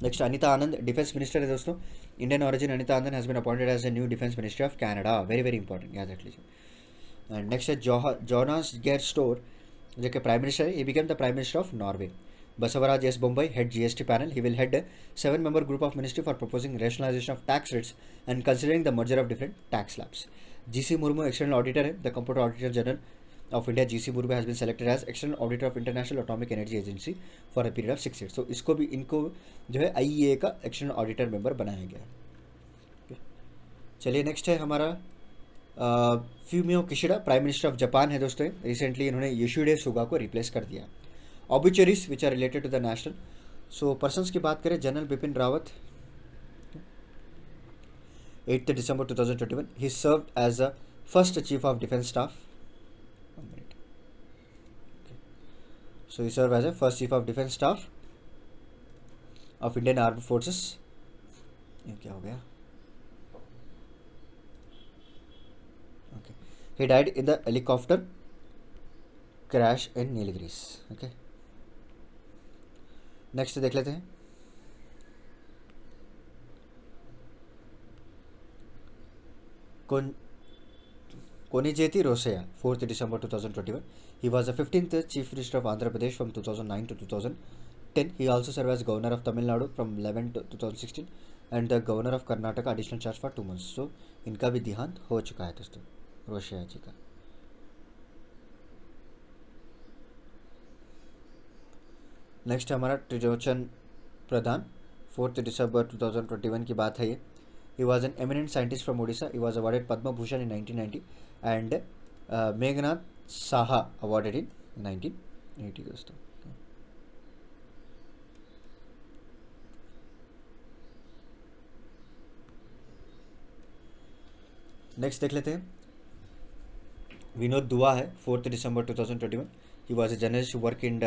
Next, Anita Anand, defense minister है दोस्तों, Indian origin. Anita Anand has been appointed as the new defense minister of Canada. Very very important, याद रख लीजिए. And next है Jonas Gahr Store, जो कि prime minister है, he became the prime minister of Norway. Basavaraj S. Bombay, head GST panel. He will head a 7-member group of ministry for proposing rationalization of tax rates and considering the merger of different tax slabs. GC Murmu, external auditor है, the computer auditor general of India, GC Murmu has been selected as external auditor of International Atomic Energy Agency for a period of 6 years. So इसको भी इनको जो है IEA का external auditor member बनाया गया है। चलिए नेक्स्ट है हमारा Fumio Kishida, prime minister of Japan है दोस्तों। रिसेंटली इन्होंने योशिहिडे सुगा को रिप्लेस कर दिया। Obituaries which are related to the national. So persons की बात करें, general Bipin Rawat 8 December 2021, he served as a first chief of defense staff. 1 minute. Okay. So he served as a first chief of defense staff of Indian Armed Forces. ये क्या हो गया? Okay. He died in the helicopter crash in Nilgiris. Okay. Next देख लेते हैं, Konijeti Rosaiah 4 December 2021. He was the 15th Chief Minister of Andhra Pradesh from 2009 to 2010. He also served as Governor of Tamil Nadu from 11 to 2016 and the Governor of Karnataka additional charge for 2 months. So इनका भी देहांत हो चुका है दोस्तों, रोसैया जी का। Next हमारा त्रिलोचन प्रधान 4 December 2021 की बात है ये। He was an eminent scientist from Odisha. He was awarded Padma Bhushan in 1990 and Meghnad Saha awarded in 1980 दोस्तों। नेक्स्ट देख लेते हैं, विनोद दुआ है 4 December 2021. He was a journalist work in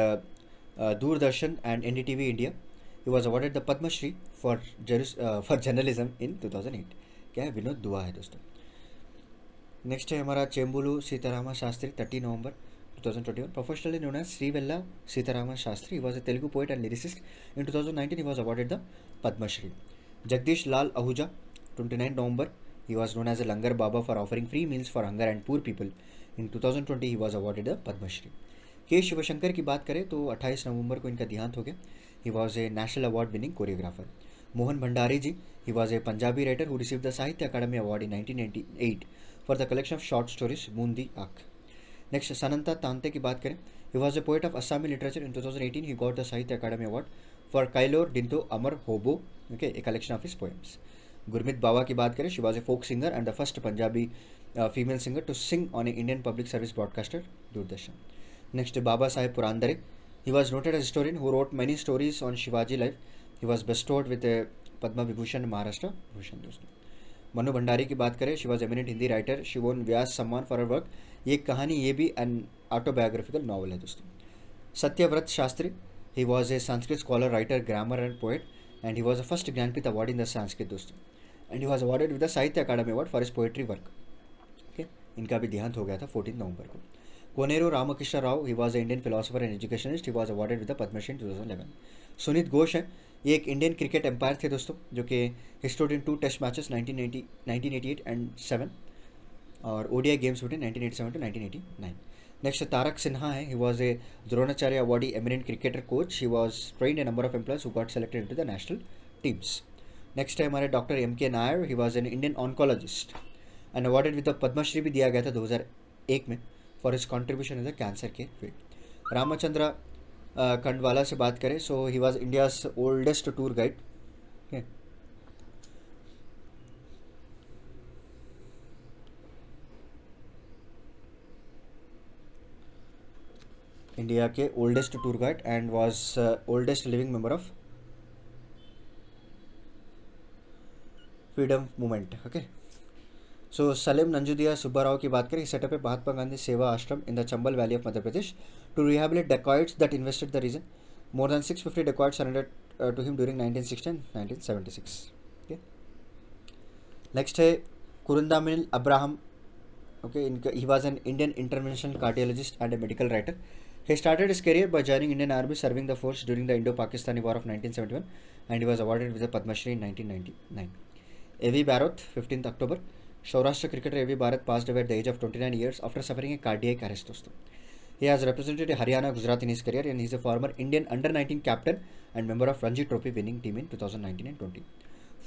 Doordarshan and NDTV India. He was awarded the Padma Shri for journalism in 2008. क्या है? विनोद दुआ है दोस्तों। नेक्स्ट है हमारा चेंबुलू Sitarama Shastri 30 November 2021. Professionally known as Srivella Sitaraman Shastri, he was a Telugu poet and lyricist. In 2019, he was awarded the Padma Shri. Jagdish Lal Ahuja 29 November. He was known as a Langar Baba for offering free meals for hunger and poor people. In 2020, he was awarded the Padma Shri. के शिवशंकर की बात करें तो 28 नवंबर को इनका देहांत हो गया। He was a national award winning choreographer. Mohan Bhandari ji, he was a Punjabi writer who received the Sahitya Akademi award in 1998 for the collection of short stories Boondi Aankh. Next Sananta Tanti की बात करें, he was a poet of Assamese literature. In 2018 he got the Sahitya Akademi award for Kailor Dinto Amar Hobo, okay, a collection of his poems. Gurmeet Bawa की बात करें, she was a folk singer and the first Punjabi female singer to sing on a Indian public service broadcaster Doordarshan. Next, Baba Saheb Purandare. He was noted as a historian who wrote many stories on Shivaji life. He was bestowed with a Padma Vibhushan Maharashtra Bhushan दोस्तों। मनु भंडारी की बात करें, she was eminent Hindi writer, she वोन व्यास सम्मान for her work. ये कहानी ये भी एन ऑटोबायोग्राफिकल नॉवल है दोस्तों। Satyavrat Shastri, he was a Sanskrit scholar, writer, grammar and poet and he was the first Jnanpith award in the Sanskrit दोस्तों and he was awarded with the Sahitya Akademi award for his poetry work. Okay, इनका भी देहांत हो गया था 14 नवंबर को। Koneru Ramakrishna Rao, he was a Indian philosopher and educationist, he was awarded with the Padma Shri in 2011। Suneet Ghosh है, ये एक इंडियन क्रिकेट एम्पायर थे दोस्तों, जो कि हिस्टोरियन 2 टेस्ट मैचेस 1988 एंड 7 और ODI games between 1987 to 1989। Next Tarak Sinha है, he was a Dronacharya awardee eminent cricketer coach, he was trained a number of employees who got selected into the national teams. Next है हमारे doctor M.K. Nair, he was an Indian oncologist and awarded with the Padma Shri भी दिया गया था 2001 में for his contribution in the cancer के field. Ramchandra Khandwala से बात करें, so he was India's oldest tour guide. India के oldest tour guide and was oldest living member of freedom movement. Okay, so Salem Nanjundaiah Subbarao की बात करें, सेटअप है Mahatma Gandhi Seva Ashram in the Chambal valley of Madhya Pradesh to rehabilitate dacoits that invested the region. More than 650 dacoits surrendered to him during 1960 and 1976। okay, next है कुरुंदामिल Abraham. okay, he was an Indian interventional cardiologist and a medical writer. He started his career by joining Indian Army, serving the force during the Indo-Pakistani War of 1971, and he was awarded with the Padma Shri in 1999. A.V. Bharat, 15th October. Saurashtra cricketer A.V. Bharat passed away at the age of 29 years after suffering a cardiac arrest. He has represented Haryana, Gujarat in his career, and he is a former Indian under-19 captain and member of Ranji Trophy winning team in 2019 and 20.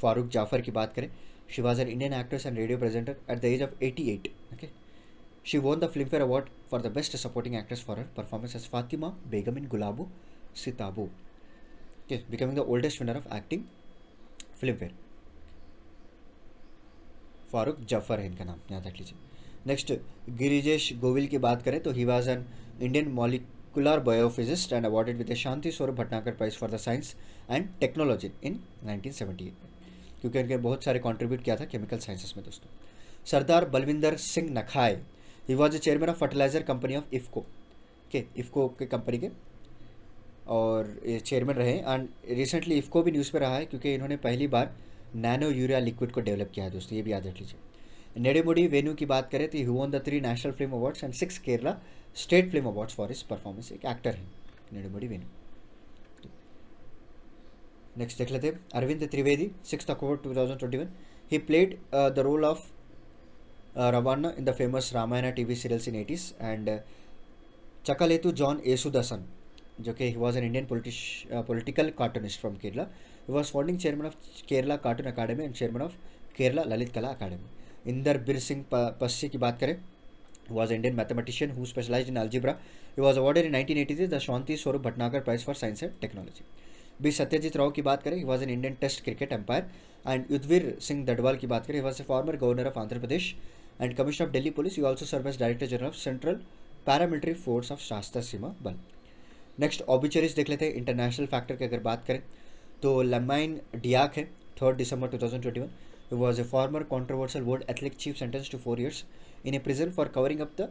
Farooq Jafar की बात करें, she was an Indian actress and radio presenter at the age of 88. Okay, she won the Filmfare Award for the Best Supporting Actress for her performance as Fatima Begum in Gulabu Sitabu. Okay, becoming the oldest winner of acting Filmfare. Farooq Zafar है इनका नाम, याद रख लीजिए। Next Girijesh Govil की बात करें तो he was an Indian molecular biophysicist and awarded with Shanti Swarup Bhatnagar prize for the science and technology in 1978 में, क्योंकि इनके बहुत सारे कंट्रीब्यूट किया था केमिकल साइंसेस में दोस्तों। Sardar Balvinder Singh Nakai, he was the chairman of fertilizer company of IFFCO के, इफ्को के कंपनी के और ये चेयरमैन रहे। एंड रिसेंटली इफ्को भी न्यूज़ पे रहा है क्योंकि इन्होंने पहली बार नैनो यूरिया लिक्विड को डेवलप किया है दोस्तों, ये भी याद रख लीजिए। नेडेमुडी वेणु की बात करें तो he won the 3 national film awards and 6 Kerala state film awards for his performance. एक एक्टर है नेडेमुडी वेणु। नेक्स्ट देख लेते हैं अरविंद त्रिवेदी, 6 अक्टूबर 2021। He played the role of Ravana in the famous Ramayana TV serials in 80s and Chakaletu John Yesudasan, जो कि he was an Indian political cartoonist from Kerala. He was founding chairman of Kerala Cartoon Academy and chairman of Kerala Lalit Kala Academy. Inder Bir Singh पस्सी की बात करें, was an Indian mathematician who specialized in algebra. He was awarded in 1983 the Shanti Swarup Bhatnagar Prize for Science and Technology. B Satyajit Rao की बात करें, he was an Indian test cricket umpire. And Yudhvir Singh Dadwal की बात करें, he was a former governor of Andhra Pradesh and commissioner of Delhi police. He also serve as director general of central paramilitary force of Sashastra Seema बल। Next ऑबिचरीज देख लेते हैं। इंटरनेशनल फैक्टर की अगर बात करें तो लमाइन डियाक है, 3 दिसंबर 2021। He was a former controversial world athletic chief sentence to 4 years in a prison for covering up the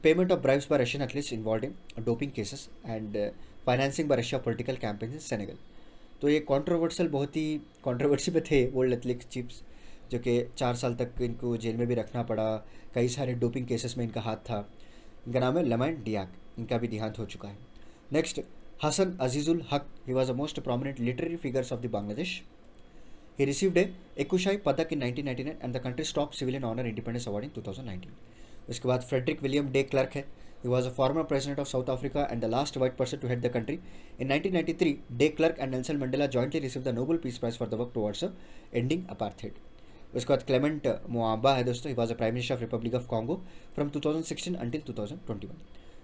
payment of bribes by Russian athletes involved in doping cases and financing bye Russia political campaign in Senegal. तो ये controversial, बहुत ही controversy पे थे world athletics chiefs, जो कि 4 साल तक इनको जेल में भी रखना पड़ा, कई सारे डोपिंग केसेस में इनका हाथ था। इनका नाम है लमाइन डियाक, इनका भी देहांत हो चुका है। Next Hasan Azizul Haque, he was the most prominent literary figures of the Bangladesh. He received a Ekushey Padak in 1999 and the country's top civilian honour independence award in 2019। उसके बाद फ्रेडरिक विलियम डे क्लर्क है, he was a former president of South Africa and the last white person to head the country. In 1993, Day Clerk and Nelson Mandela jointly received the Nobel Peace Prize for the work towards ending apartheid. उसके बाद Clement मोआबा है दोस्तों, he was a prime minister of Republic of Congo from 2016 until 2021.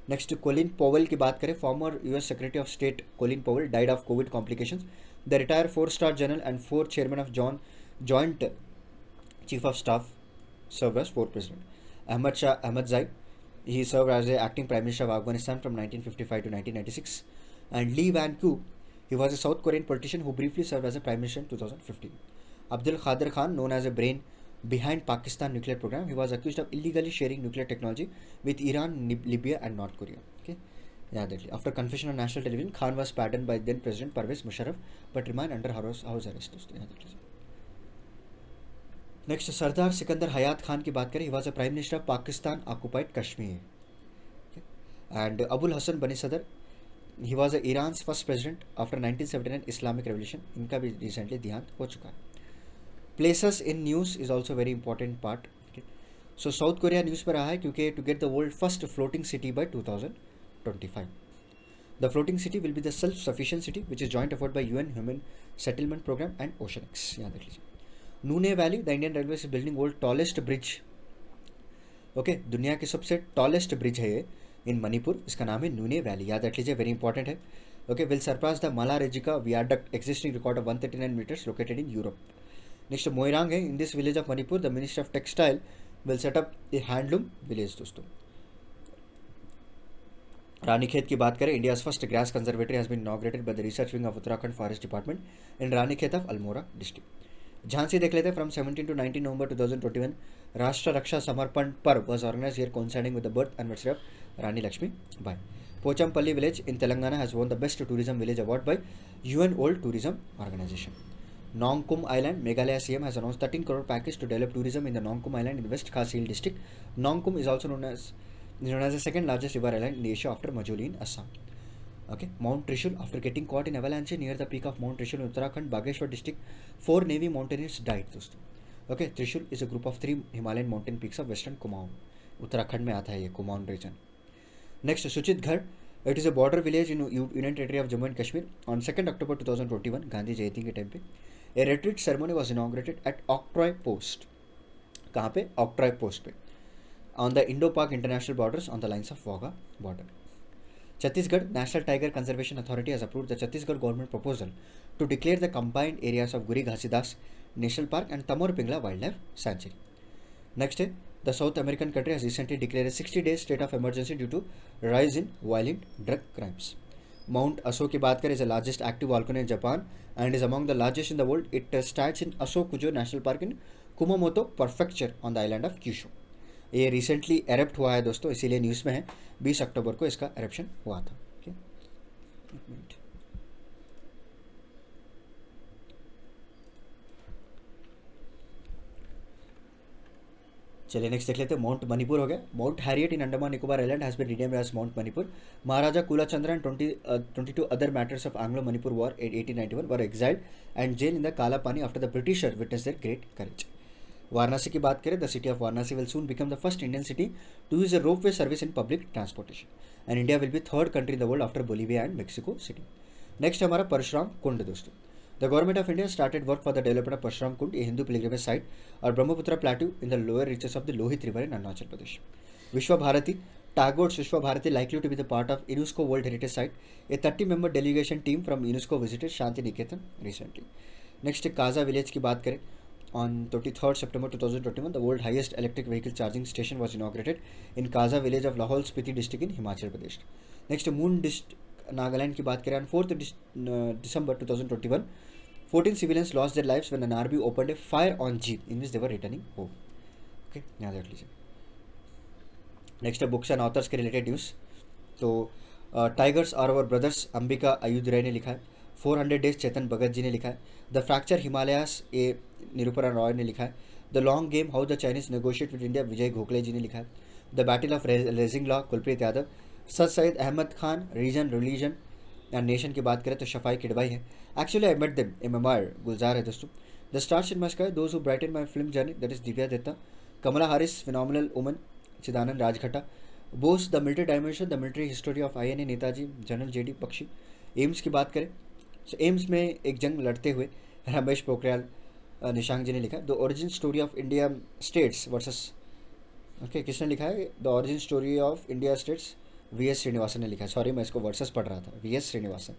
Next Colin Powell की बात करें, former US secretary of state Colin Powell died of Covid complications. The retire 4-star general and 4 chairman of joint chief of staff serve as 4 president. Ahmad Shah Ahmadzai, he served as the acting prime minister of Afghanistan from 1955 to 1996. And Lee Van Koo, he was a South Korean politician who briefly served as a prime minister in 2015. Abdul Qadir Khan, known as a brain behind Pakistan nuclear program, he was accused of illegally sharing nuclear technology with Iran, Libya and North Korea. Okay, yeah, that after confession on national television, Khan was pardoned by then President Pervez Musharraf but remained under house arrest. Next Sardar Sikandar Hayat Khan की बात करें, he was a prime minister of Pakistan occupied Kashmir. And Abul Hasan Bani Sadr, he was a Iran first president after 1979 Islamic revolution, इनका भी recently देहांत हो चुका है। Places in news is also very important part. So South Korea news पर रहा है क्योंकि to get the world first floating city by 2025। The floating city will be the self-sufficient city, which is joint effort by UN Human Settlement Program and OceanX. याद रख लीजिए. Noney valley, the Indian railway is building world tallest bridge. Okay, दुनिया की सबसे tallest bridge है ये इन मणिपुर, इसका नाम है नूने वैली. याद रख लीजिए, वेरी इंपॉर्टेंट है. Okay, will surpass the Mala Rijeka viaduct existing record of 139 metres located in Europe. Next Moirang है. In this village of Manipur the ministry of textile will set up a handloom village. दोस्तों, रानीखेत की बात करें, India's first grass conservatory has been inaugurated by the research wing of Uttarakhand forest department in Ranikhet of Almora district. Jhansi देख लेते हैं. From 17 to 19 नवंबर 2021 राष्ट्र Raksha Samarpan Parv was organise here coinciding with the birth anniversary of Rani Lakshmi Bai. Pochampally village in Telangana has won the best tourism village award by UN world tourism organisation. Nongkum Island, Meghalaya CM has announced 13 crore package to develop tourism in the Nongkum Island in West Khasi Hill district. Nongkum is also known as the second largest river island in Asia after Majuli in Assam. Okay, Mount Trishul, after getting caught in avalanche near the peak of Mount Trishul in Uttarakhand, Bageshwar district, 4 Navy mountaineers died. दोस्तों, okay, Trishul is a group of 3 Himalayan mountain peaks of western Kumaon. Uttarakhand में आता है ये Kumaon region. Next Suchetgarh, it is a border village in union territory of Jammu and Kashmir. On 2 October 2021 Gandhi Jayanti के time पे a retreat ceremony was inaugurated at octroi post. कहाँ पे? Octroi post पे, on the Indo Pak international borders on the lines of Wagah border. Chhattisgarh National Tiger Conservation Authority has approved the Chhattisgarh government proposal to declare the combined areas of Guri Ghasidas National Park and Tamor Pingla Wildlife Sanctuary. Next, the South American country has recently declared a 60-day state of emergency due to rise in violent drug crimes. Mount Aso की बात करें, is the largest active volcano in Japan and is among the largest in the world. It stands in Aso-Kujo National Park in Kumamoto Prefecture on the island of Kyushu. ये recently erupt हुआ है दोस्तों, इसीलिए news में है. 20 अक्टूबर को इसका eruption हुआ था. ओके, एक मिनट. चलिए नेक्स्ट देख लेते हैं. माउंट मणिपुर हो गया. Mount Harriet in Andaman Nicobar island has been renamed as mount Manipur. Maharaja Kulachandra and 22 other martyrs of Anglo Manipur war in 1891 were exiled and jail in the Kala Pani after the Britisher witness their great courage. Varanasi की बात करें, the city of Varanasi will soon become the first Indian city to use a ropeway service in public transportation. And India will B third country in the world after Bolivia and Mexico city. Next हमारा परशुराम कुंड. दोस्तों, the government of India started work for the development of Parshuram Kund, a Hindu pilgrimage site और Brahmaputra plateau in the lower reaches of the Lohit river in Arunachal Pradesh. Vishwa Bharati, Tagore's Vishwa Bharati likely to be the part of UNESCO World Heritage Site. A 30-member delegation team from UNESCO visited Shanti Niketan recently. Next, Kaza village की बात करें, on 23rd September 2021, the world highest electric vehicle charging station was inaugurated in Kaza village of Lahaul Spiti district in Himachal Pradesh. Next, Moon Nagaland की बात करें, on 4th December 2021, 14 civilians lost their lives when an army opened a fire on jeep in which they were returning home. Okay, याद रख लीजिए. Next है books and authors के related news. तो tigers are our brothers Ambika Ayudh Rai ने लिखा है. 400 days Chetan Bhagat ji ने लिखा है. The fracture Himalayas a Nirupama Roy ने लिखा है. The long game how the Chinese negotiate with India Vijay Gokhale ji ने लिखा है. The battle of Rezang La Kulpreet Yadav. Sir Syed Ahmad Khan reason religion and nation की बात करें तो शफाई किडवाई है. Actually I met them a memoir Gulzar है दोस्तों. The stars in my sky those who brighten my film journey that is Divya Dutta. Kamala Harris phenomenal woman Chidanand Rajghatta. Bose the military dimension the military history of INA Netaji general JD Bakshi. AIIMS की बात करें तो AIIMS में एक जंग लड़ते हुए रमेश पोखरियाल निशांक जी ने लिखा. The origin story of India states versus, okay, किसने लिखा है? The origin story of India states VS Srinivasan ने लिखा है. सॉरी, मैं इसको वर्सेस पढ़ रहा था. VS Srinivasan.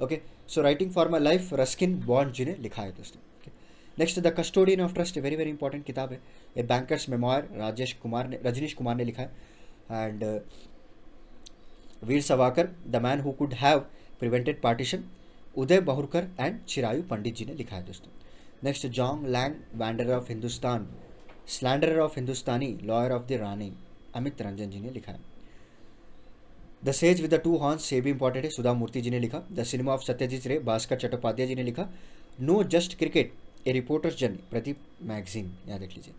Okay, so writing for my life Ruskin Bond ji ने लिखा है दोस्तों. Next, the custodian of trust, very very important किताब है. A banker's memoir Rajnish Kumar ने लिखा है. And Veer Savarkar the man who could have prevented partition, Uday Mahurkar and Chirayu Pandit ji ने लिखा है दोस्तों. Next, John Lang wanderer of Hindustan, slanderer of Hindustani, lawyer of the Rani, Amit Ranjan जी ने लिखा है. The sage with the 2 horns, ये भी इंपॉर्टेंट है, सुधा मूर्ति जी ने लिखा. द सिनेमा ऑफ सत्यजीत रे, भास्कर चट्टोपाध्याय जी ने लिखा. No just cricket, a reporter's journey, Pradeep Magazine, याद रख लीजिए.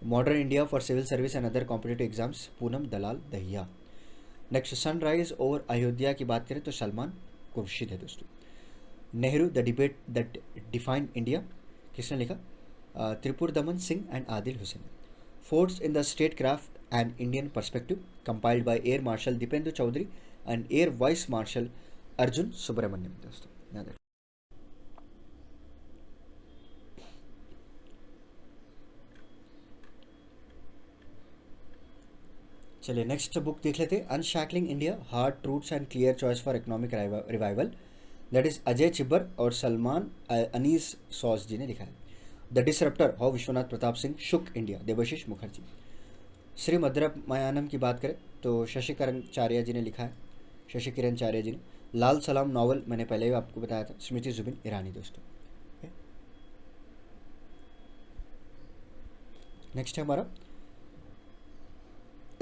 Modern India for civil service and other competitive exams, Poonam Dalal Dahiya. Next, sunrise over Ayodhya की बात करें तो सलमान खुर्शीद है दोस्तों. Nehru the debate that defined India, किसने लिखा? Tripurdaman Singh and Adil Hussain. Forts in the statecraft and Indian perspective, compiled by air marshal Deependra Chaudhary and air vice marshal Arjun Subramaniam दोस्तों, याद रखिए। चलिए नेक्स्ट बुक देख लेते हैं, unshackling India, hard truths and clear choice for economic revival, that is Ajay Chhibber और सलमान अनीस सॉस जी ने लिखा है। The disruptor, how Vishwanath Pratap Singh shook India, Debashish Mukherjee. Shri मद्रमायानम की बात करें तो शशिकरण चार्य जी ने लिखा है, शशि किरण चार्य जी ने। लाल सलाम नॉवल मैंने पहले ही आपको बताया था, स्मृति जुबिन ईरानी दोस्तों। नेक्स्ट है हमारा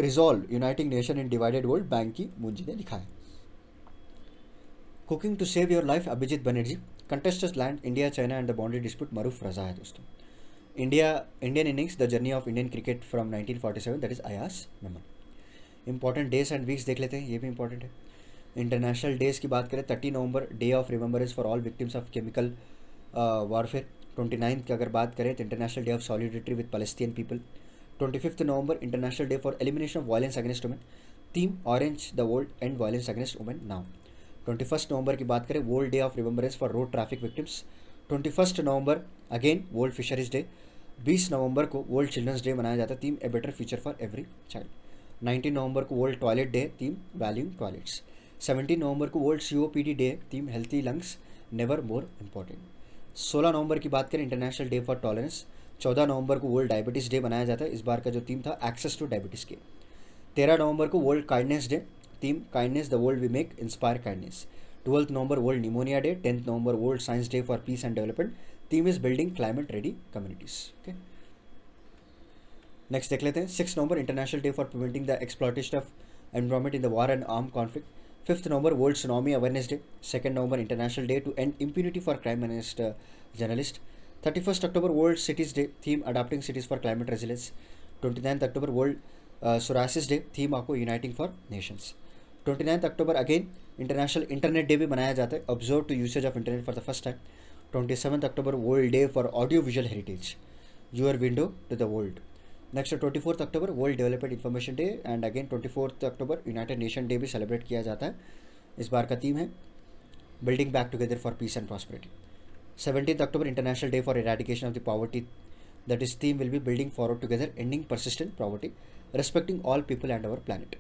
resolve, uniting nation in divided world, Ban Ki moon ji ने लिखा है। Cooking to save your life, Abhijit Banerjee. Contested land, India China and the boundary dispute, Maroof Raza है दोस्तों। Indian innings, the journey of Indian cricket from 1947, that is Ayaz Memon. Important days and weeks देख लेते हैं, ये भी इंपॉर्टेंट है। इंटरनेशनल डेज की बात करें, 30 November day of remembrance for all victims of chemical warfare. 29 की अगर बात करें तो international day of solidarity with Palestine people. 25 November international day for elimination of violence against women, theme orange the world end violence against women now. 21 नवंबर की बात करें, world day of remembrance for road traffic victims. 21 November again world fisheries day. 20 नवंबर को world children's day मनाया जाता है, theme a better future for every child. 19 नवंबर को world toilet day, theme valuing toilets. 17 नवंबर को world COPD day, theme healthy lungs never more important. 16 नवंबर की बात करें, इंटरनेशनल डे फॉर टॉलरेंस। 14 नवंबर को वर्ल्ड डायबिटीज़ डे मनाया जाता है, इस बार का जो थीम था एक्सेस टू डायबिटीज़ के। 13 नवंबर को world kindness day, theme kindness the world we make, inspire kindness. 12 November world pneumonia day. 10 November world science day for peace and development, theme is building climate ready communities. Okay, next देख लेते हैं। 6 November international day for preventing the exploitation of environment in the war and arm conflict. 5 November world tsunami awareness day. 2 November international day to end impunity for crime against journalist. 31 October world cities day, theme adopting cities for climate resilience. 29 October world psoriasis day, theme आपको uniting for nations. 29 October again international internet day भी मनाया जाता है, observe to usage of internet for the first time. 27 October world day for audio visual heritage, your window to the world. Next 24 October world development information day and again 24 October united nation day भी celebrate किया जाता है, इस बार का theme है building back together for peace and prosperity. 17 October international day for eradication of the poverty, that is theme will be building forward together ending persistent poverty, respecting all people and our planet.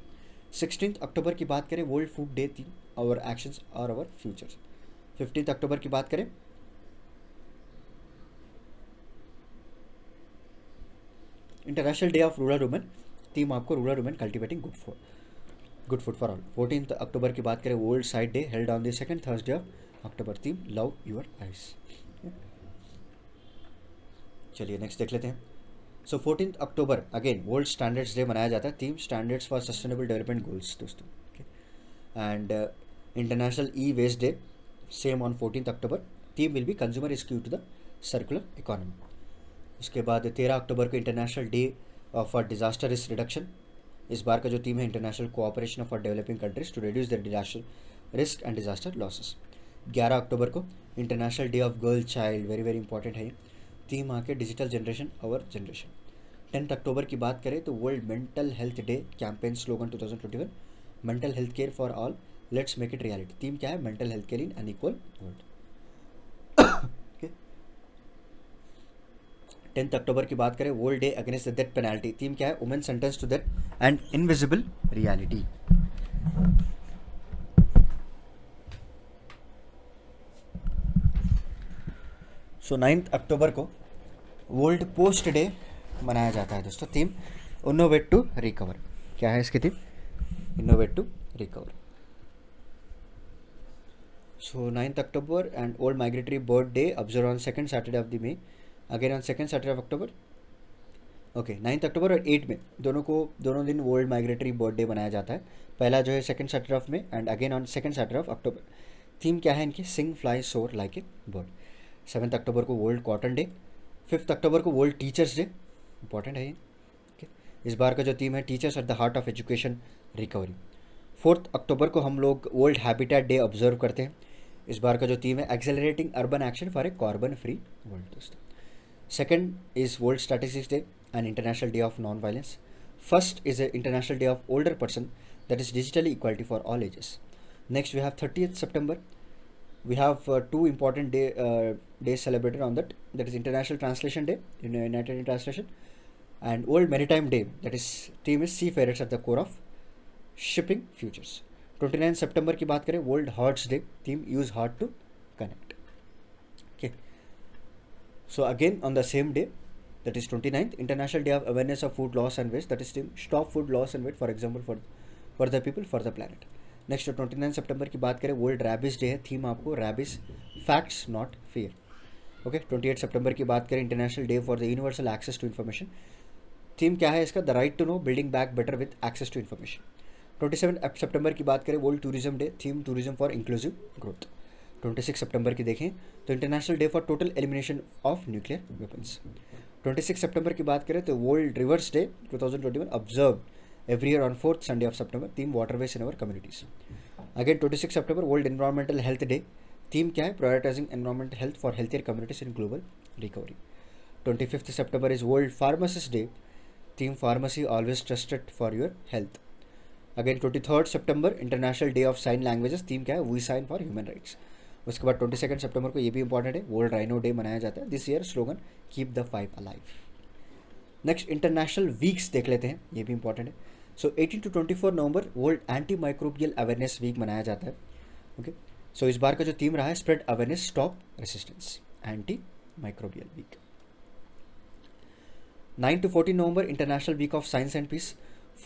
16 अक्टूबर की बात करें, world food day, theme our actions और our future. 15 अक्टूबर की बात करें, international day of rural women, theme आपको rural women cultivating good food for all. 14 अक्टूबर की बात करें, world sight day held on the second Thursday of October, theme love your eyes. चलिए नेक्स्ट देख लेते हैं। So 14 October again world standards day मनाया जाता है, theme standards for sustainable development goals दोस्तों। And international E waste day same on 14 October, theme will be consumer is key to the circular economy. उसके बाद 13 अक्टूबर को international day for disaster risk reduction, इस बार का जो थीम है international cooperation for developing countries to reduce the disaster risk and disaster losses. 11 अक्टूबर को international day of girl child, very very important है, थीम आके डिजिटल जनरेशन आवर जनरेशन। 10 अक्टूबर की बात करें तो world mental health day campaign slogan 2021, mental health care for all, let's make it reality, theme क्या है, mental health care in unequal world. 10 अक्टूबर की बात करें, world day against the death penalty, theme क्या है, women sentence to death and invisible reality. So 9 अक्टूबर को वर्ल्ड पोस्ट डे मनाया जाता है दोस्तों, थीम इनोवेट टू रिकवर, क्या है इसकी theme, innovate to recover. So 9 October and world migratory bird day observe on second Saturday of the May, again on second Saturday of October. Okay, 9 अक्टूबर और 8 में दोनों दिन वर्ल्ड माइग्रेटरी बर्ड डे मनाया जाता है, पहला जो है second Saturday of May and again on second Saturday of October. Theme क्या है इनकी, सिंग फ्लाई सोर लाइक ए बर्ड। 7 अक्टूबर को वर्ल्ड कॉटन डे। 5 अक्टूबर को वर्ल्ड टीचर्स डे, इंपॉर्टेंट है ये। ओके, इस बार का जो थीम है teachers at the heart of education recovery. 4 अक्टूबर को हम लोग वर्ल्ड हैबिटेट डे ऑब्जर्व करते हैं, इस बार का जो थीम है accelerating urban action for a carbon free world दोस्तों। Second is world statistics day and international day of non violence. First is a international day of older person, that is digitally equality for all ages. Next we have 30th September. We have two important days celebrated on that. That is International Translation Day, United Translation, and World Maritime Day. That is theme is seafarers at the core of shipping futures. 29 सितंबर की बात करें, world hearts day, theme use heart to connect. Okay, so again on the same day, that is 29th, International Day of Awareness of Food Loss and Waste, that is theme stop food loss and waste, for example for the people, for the planet. Next 29 सितंबर की बात करें, world rabies day है, theme आपको rabies facts not fear. Okay, 28 सितंबर की बात करें, international day for the universal access to information, theme क्या है इसका, the right to know, building back better with access to information. 27 सितंबर की बात करें, world tourism day, theme tourism for inclusive growth. 26 सितंबर की देखें तो international day for total elimination of nuclear weapons. 26 सितंबर की बात करें तो world reverse day 2021 observe every year on 4th Sunday of September, theme waterways in our communities. Again 26 September, World Environmental Health Day, theme क्या है, prioritizing environmental health for healthier communities in global recovery. 25th September is World Pharmacist Day, theme pharmacy always trusted for your health. Again 23rd September, International Day of Sign Languages, theme क्या है, We Sign for Human Rights. उसके बाद 22 सितंबर को ये भी important है, world rhino day मनाया जाता है. This year slogan keep the five alive. Next international weeks देख लेते हैं, ये भी इंपॉर्टेंट है. सो 18 to 24 नवंबर world anti microbial awareness week मनाया जाता है. ओके, सो इस बार का जो थीम रहा है, spread awareness stop resistance, anti microbial week. 9 to 14 नवंबर international week of science and peace.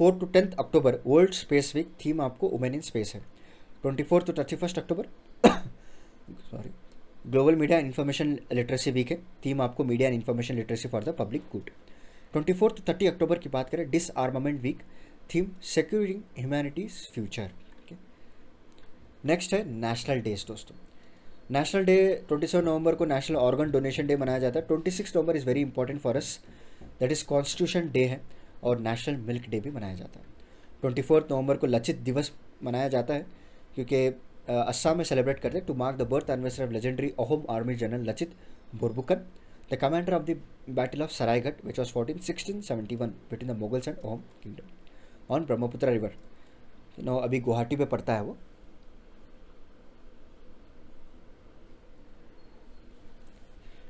4 to 10 October world space week, theme आपको वुमेन इन स्पेस है. 24 to 31 October sorry global media and information literacy week है, theme आपको media and information literacy for the public good. 24 to 30 अक्टूबर की बात करें, disarmament week, theme securing humanity's future. Next है national days दोस्तों. National day 27 नवंबर को नेशनल ऑर्गन डोनेशन डे मनाया जाता है. 26 November is very important for us, that is constitution day है, और नेशनल मिल्क डे भी मनाया जाता है. 24 नवंबर को लचित दिवस मनाया जाता है, क्योंकि असम में सेलिब्रेट करते हैं to mark the birth anniversary of legendary Ahom army general Lachit Borphukan, the commander of the Battle of Saraighat, which was fought in 1671 between the Mughals and Ahom kingdom on Brahmaputra river. Now अभी गुवाहाटी पे पड़ता है वो.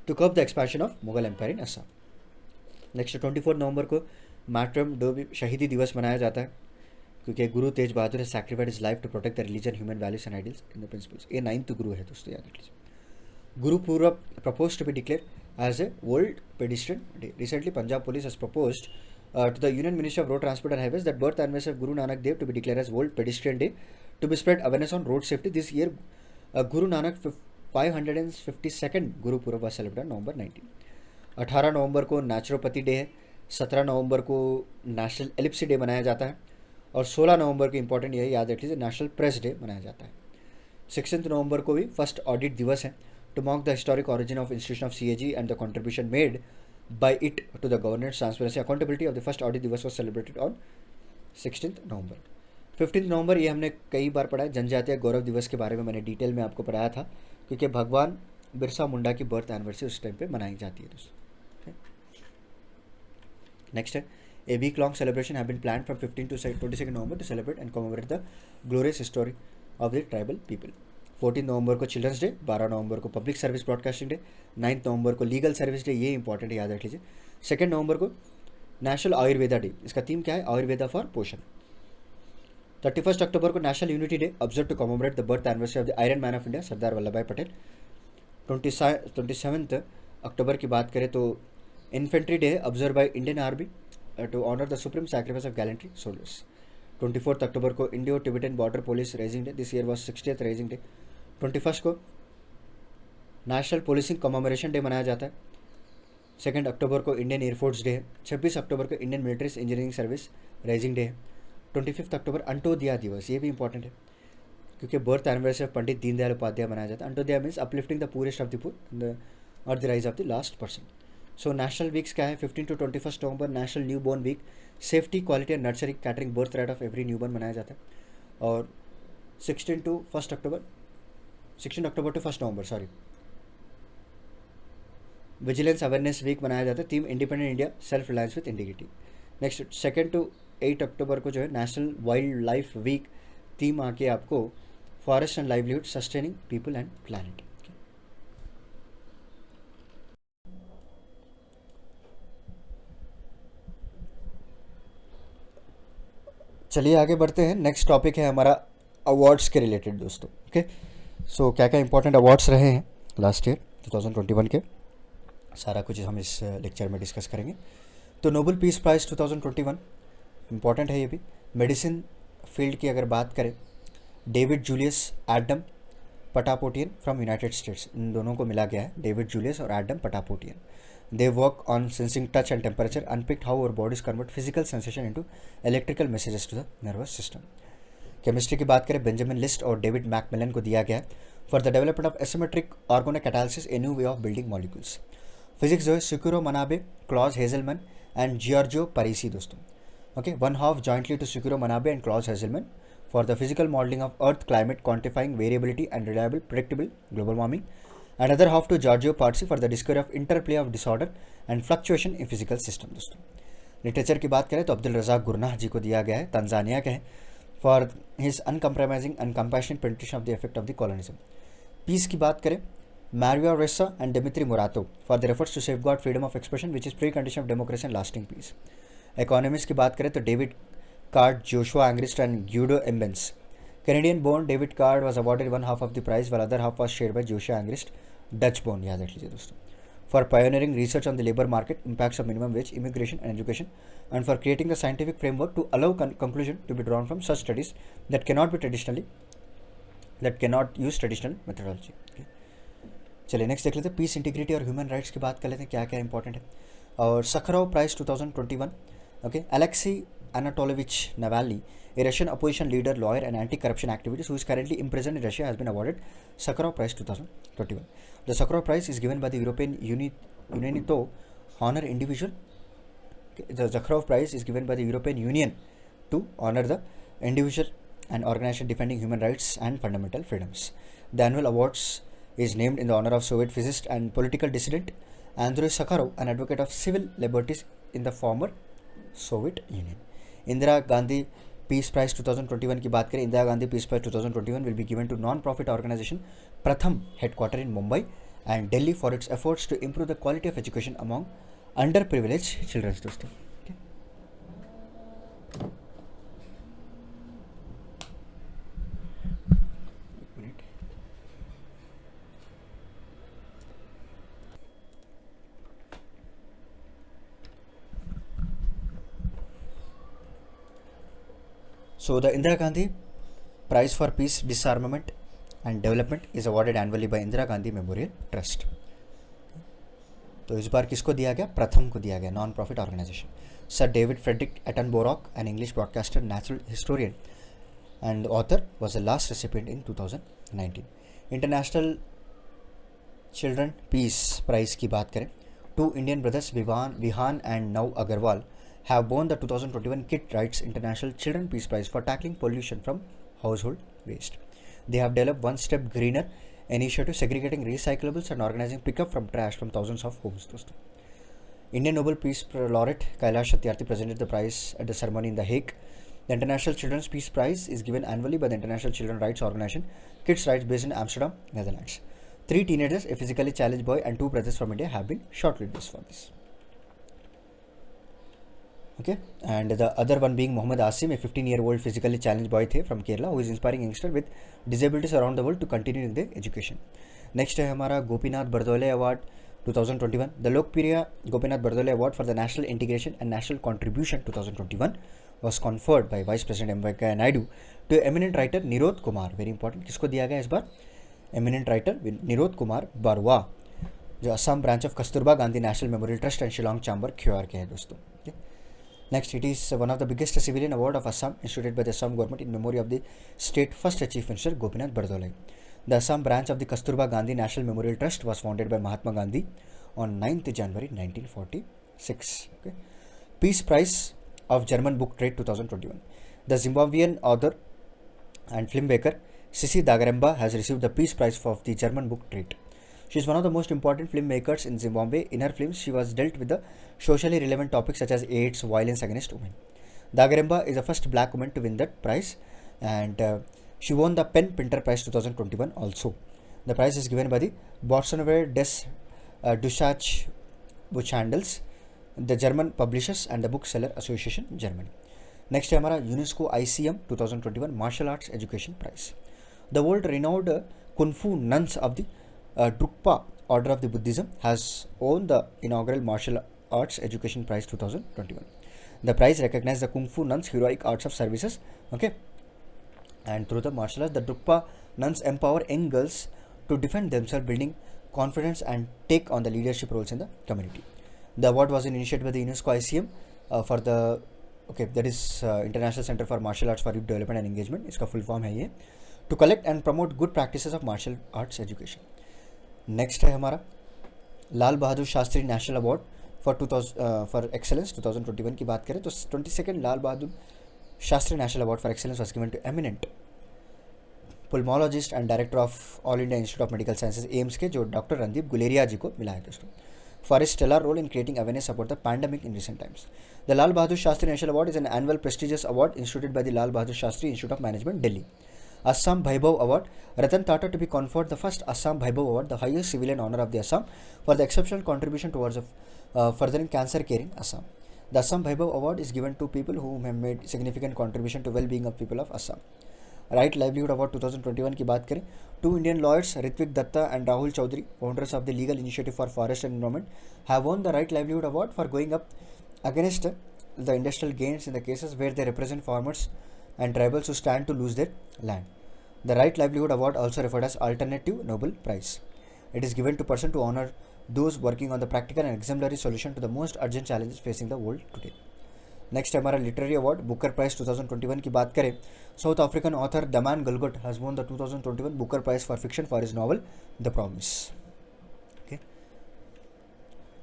To curb the expansion of Mughal Empire in Assam. Next 24 नवंबर को मातरम day शहीदी दिवस मनाया जाता है, क्योंकि गुरु तेज बहादुर has sacrificed his life to protect the religion, human values and ideals in the principles. ये 9th गुरु है दोस्तों, याद रख लीजिए. Guru Purab proposed to be declared as a World Pedestrian Day. Recently, Punjab Police has proposed to the Union Ministry of Road Transport and Highways that birth anniversary of Guru Nanak Dev to be declared as World Pedestrian Day to be spread awareness on road safety. This year, Guru Nanak 552nd Guru Purab was celebrated on November 19. 18 नवंबर को naturopathy day है. 17 नवंबर को national एलिप्सी day मनाया जाता है, और 16 नवंबर को important यही याद रख लीजिए, नेशनल प्रेस डे मनाया जाता है. 16 नवंबर को भी फर्स्ट ऑडिट दिवस है, to mark the historic origin of institution of CAG and the contribution made by it to the governance, transparency, accountability of the first audit दिवस was celebrated on 16th November. 15th नवंबर ये हमने कई बार पढ़ा है, जनजातीय गौरव दिवस के बारे में मैंने डिटेल में आपको पढ़ाया था, क्योंकि भगवान बिरसा मुंडा की बर्थ एनिवर्सरी उस टाइम पे मनाई जाती है दोस्तों. नेक्स्ट है, a week long celebration have been planned from 15 to 22 November to celebrate and commemorate the glorious history of the tribal people. 14 नवंबर को चिल्ड्रंस डे, 12 नवंबर को पब्लिक सर्विस ब्रॉडकास्टिंग डे, 9 नवंबर को लीगल सर्विस डे, ये important है, याद रख लीजिए. 2 नवंबर को नेशनल आयुर्वेदा डे, इसका थीम क्या है, आयुर्वेदा फॉर पोषण. 31 अक्टूबर को national unity day, observe to commemorate the birth anniversary of the iron man of India Sardar Vallabh Bhai Patel. 27 अक्टूबर की बात करें तो infantry day, observe by Indian army to honour the supreme sacrifice of gallantry soldiers. 24 अक्टूबर को Indo Tibetan border police raising day, this year was 60th raising day. 21 को national policing commemoration day मनाया जाता है. 2 अक्टूबर को इंडियन एयरफोर्स डे है. 26 अक्टूबर को Indian military engineering service rising day है. 25 अक्टूबर अंत्योदया दिवस, ये भी इंपॉर्टेंट है, क्योंकि birth anniversary of Pandit Deendayal Upadhyaya मनाया जाता है. Antyodaya means uplifting the poorest of the poor और the rise of the last person. So national weeks क्या है, 15 to 21 November national new born week, safety quality and nursery catering birth rate of every new born मनाया जाता है. और 16 to 1 October 1 November vigilance awareness week मनाया जाता है. Theme independent India self reliance with integrity. Next 2 to 8 अक्टूबर को जो है national wildlife week, theme आके आपको forest and livelihood, sustaining people and planet. चलिए आगे बढ़ते हैं. नेक्स्ट टॉपिक है हमारा अवार्ड्स के रिलेटेड दोस्तों. ओके, सो क्या क्या इंपॉर्टेंट अवार्ड्स रहे हैं लास्ट ईयर 2021 के, सारा कुछ हम इस लेक्चर में डिस्कस करेंगे. तो नोबेल पीस प्राइज़ 2021 इंपॉर्टेंट है ये भी. मेडिसिन फील्ड की अगर बात करें, David Julius Adam Patapoutian from United States, इन दोनों को मिला गया है, डेविड जूलियस और Adam Patapoutian. They work on sensing touch and temperature, unpicked how our bodies convert physical sensation into electrical messages to the nervous system. Chemistry की बात करें, बेंजामिन लिस्ट और डेविड मैकमिलन को दिया गया है for the development of asymmetric organocatalysis, a new way of building molecules. Physics जो है Syukuro Manabe, Klaus Hasselmann and Giorgio Parisi दोस्तों. Okay, one half jointly to Syukuro Manabe and Klaus Hasselmann for the physical modelling of earth climate, quantifying variability and reliable predictable global warming. Another half to Giorgio Parsi for the discovery of interplay of disorder and fluctuation in physical system दोस्तों. Literature की बात करें तो Abdul Razzaq Gurnah जी को दिया गया है, Tanzania के हैं, for his uncompromising and compassionate penetration of the effect of the colonialism. Peace की बात करें, Maria Ressa and Dmitry Muratov for the efforts to safeguard freedom of expression which is pre condition of democracy and lasting peace. Economics की बात करें तो David Card, Joshua Angrist and Guido Imbens. Canadian born David Card was awarded one half of the prize, while other half was shared by Joshua Angrist, Dutch born, याद रख लीजिए दोस्तों, for pioneering research on the labour market, impacts of minimum wage, immigration and education, and for creating the scientific framework to allow conclusion to be drawn from such studies that cannot use traditional methodology. चलिए next देख लेते हैं. Peace, integrity और human rights की बात कर लेते हैं, क्या क्या इंपॉर्टेंट है. और Sakharov prize 2021. Okay, Alexei Anatolovich Navalny, a Russian opposition leader, lawyer, and anti-corruption activist who is currently imprisoned in Russia, has been awarded Sakharov Prize 2021. The Sakharov Prize is given by the European Union to honor individual. The Sakharov Prize is given by the European Union to honor the individual and organization defending human rights and fundamental freedoms. The annual awards is named in the honor of Soviet physicist and political dissident Andrei Sakharov, an advocate of civil liberties in the former Soviet Union. Indira Gandhi peace prize 2021 की बात करें, Indira Gandhi peace prize 2021 will be given to non profit organization Pratham, headquarter in Mumbai and Delhi, for its efforts to improve the quality of education among under privilege childrens दोस्तों. So the Indira Gandhi Prize for Peace, Disarmament and Development is awarded annually by Indira Gandhi Memorial Trust. तो इस बार किसको दिया गया? प्रथम को दिया गया, non profit organization. Sir David Frederick Attenborough, an English broadcaster, natural historian and author, was the last recipient in 2019. International children peace prize की बात करें, two Indian brothers Vihaan and Nav Agarwal have won the 2021 Kit Rights International Children Peace Prize for tackling pollution from household waste. They have developed One Step Greener initiative, segregating recyclables and organizing pickup from trash from thousands of homes. Indian Nobel Peace Laureate Kailash Satyarthi presented the prize at the ceremony in The Hague. The International Children's Peace Prize is given annually by the International Children Rights Organization, Kids Rights, based in Amsterdam, Netherlands. 3 teenagers, a physically challenged boy and 2 brothers from India, have been shortlisted for this. Okay, and the other one being Mohammad Asim, a 15-year-old physically challenged boy थे from Kerala, who is inspiring youngsters with disabilities around the world to continue in their education. Next है हमारा Gopinath Bordoloi award 2021. The Lokpriya Gopinath Bordoloi award for the national integration and national contribution 2021 was conferred by Vice President M. Venkaiah Naidu to eminent writer निरोध Kumar. Very important, किसको दिया गया इस बार? eminent writer निरोध कुमार बरवा, जो Assam branch of Kasturba Gandhi national memorial trust and Shillong chamber QR के हैं दोस्तों. Next, it is one of the biggest civilian award of Assam, instituted by the Assam government in memory of the state first chief minister Gopinath Bardolai. The Assam branch of the Kasturba Gandhi National Memorial Trust was founded by Mahatma Gandhi on 9th January 1946. Okay. Peace Prize of German Book Trade 2021. The Zimbabwean author and filmmaker Sisi Dagaremba has received the Peace Prize of the German Book Trade. She is one of the most important filmmakers in Zimbabwe. In her films, she was dealt with the socially relevant topics such as AIDS, violence against women. Dagaremba is the first black woman to win that prize, and She won the Pen Printer Prize 2021 also. The prize is given by the Bostonware des Dussach Buchandels, the German Publishers and the Bookseller Association, Germany. Next है हमारा UNESCO ICM 2021 martial arts education prize. The world renowned kung fu nuns of the Drukpa order of the Buddhism has won the inaugural martial arts education prize 2021. The prize recognize the kung fu nuns heroic arts of services, okay, and through the martial arts the Drukpa nuns empower young girls to defend themselves, building confidence and take on the leadership roles in the community. The award was initiated by the UNESCO ICM for the that is International Center for Martial Arts for Youth Development and Engagement. इसका full form है ये, to collect and promote good practices of martial arts education. Next है हमारा Lal Bahadur Shastri national award for excellence 2021 की बात करें तो 22nd Lal Bahadur Shastri national award for excellence was given to eminent pulmonologist and director of all India institute of medical sciences AIIMS के जो doctor Randeep Guleria जी को मिला है दोस्तों, for his stellar role in creating awareness about the pandemic in recent times. The Lal Bahadur Shastri National Award is an annual prestigious award instituted by the Lal Bahadur Shastri Institute of Management, Delhi. Assam Bhaibhav Award, Ratan Tata to be conferred the first Assam Bhaibhav Award, the highest civilian honor of the Assam, for the exceptional contribution towards furthering cancer care in Assam. The Assam Bhaibhav Award is given to people who have made significant contribution to well-being of people of Assam. Right livelihood award 2021 की बात करें, 2 Indian lawyers Ritwick Dutta and Rahul Chaudhary, founders of the legal initiative for forest and environment, have won the right livelihood award for going up against the industrial gains in the cases where they represent farmers and tribals who stand to lose their land. The right livelihood award, also referred as alternative Nobel Prize, it is given to person to honor those working on the practical and exemplary solution to the most urgent challenges facing the world today. Next है हमारा literary award Booker prize 2021 की बात करें, South African author Damon Galgut has won the 2021 Booker prize for fiction for his novel the promise. Okay,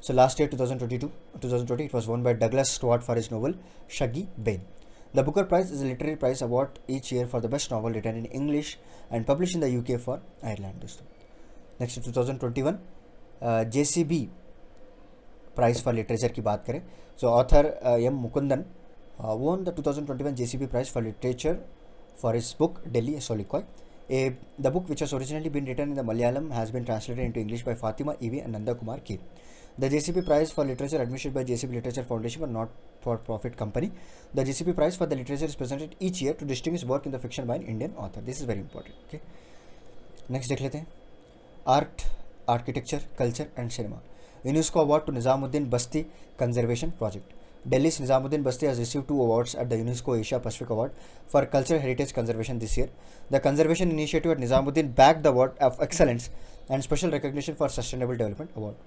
so last year 2020 it was won by Douglas Stuart for his novel Shaggy Bane. The Booker Prize is a literary prize award each year for the best novel written in English and published in the UK for Ireland दोस्तों. Next 2021 JCB prize for literature की बात करें, so author M Mukundan won the 2021 JCB Prize for Literature for his book Delhi Solikoi. The book, which has originally been written in the Malayalam, has been translated into English by Fatima E.V. and Nanda Kumar K. The JCB Prize for Literature administered by JCB Literature Foundation, a not-for-profit company. The JCB Prize for the Literature is presented each year to distinguish work in the fiction by an Indian author. This is very important. Okay. Next देख लेते हैं art, architecture, culture and cinema. UNESCO award to Nizamuddin Basti Conservation Project. Delhi's Nizamuddin Basti has received 2 awards at the UNESCO Asia Pacific Award for Cultural Heritage Conservation this year. The conservation initiative at Nizamuddin bagged the Award of Excellence and Special Recognition for Sustainable Development Award.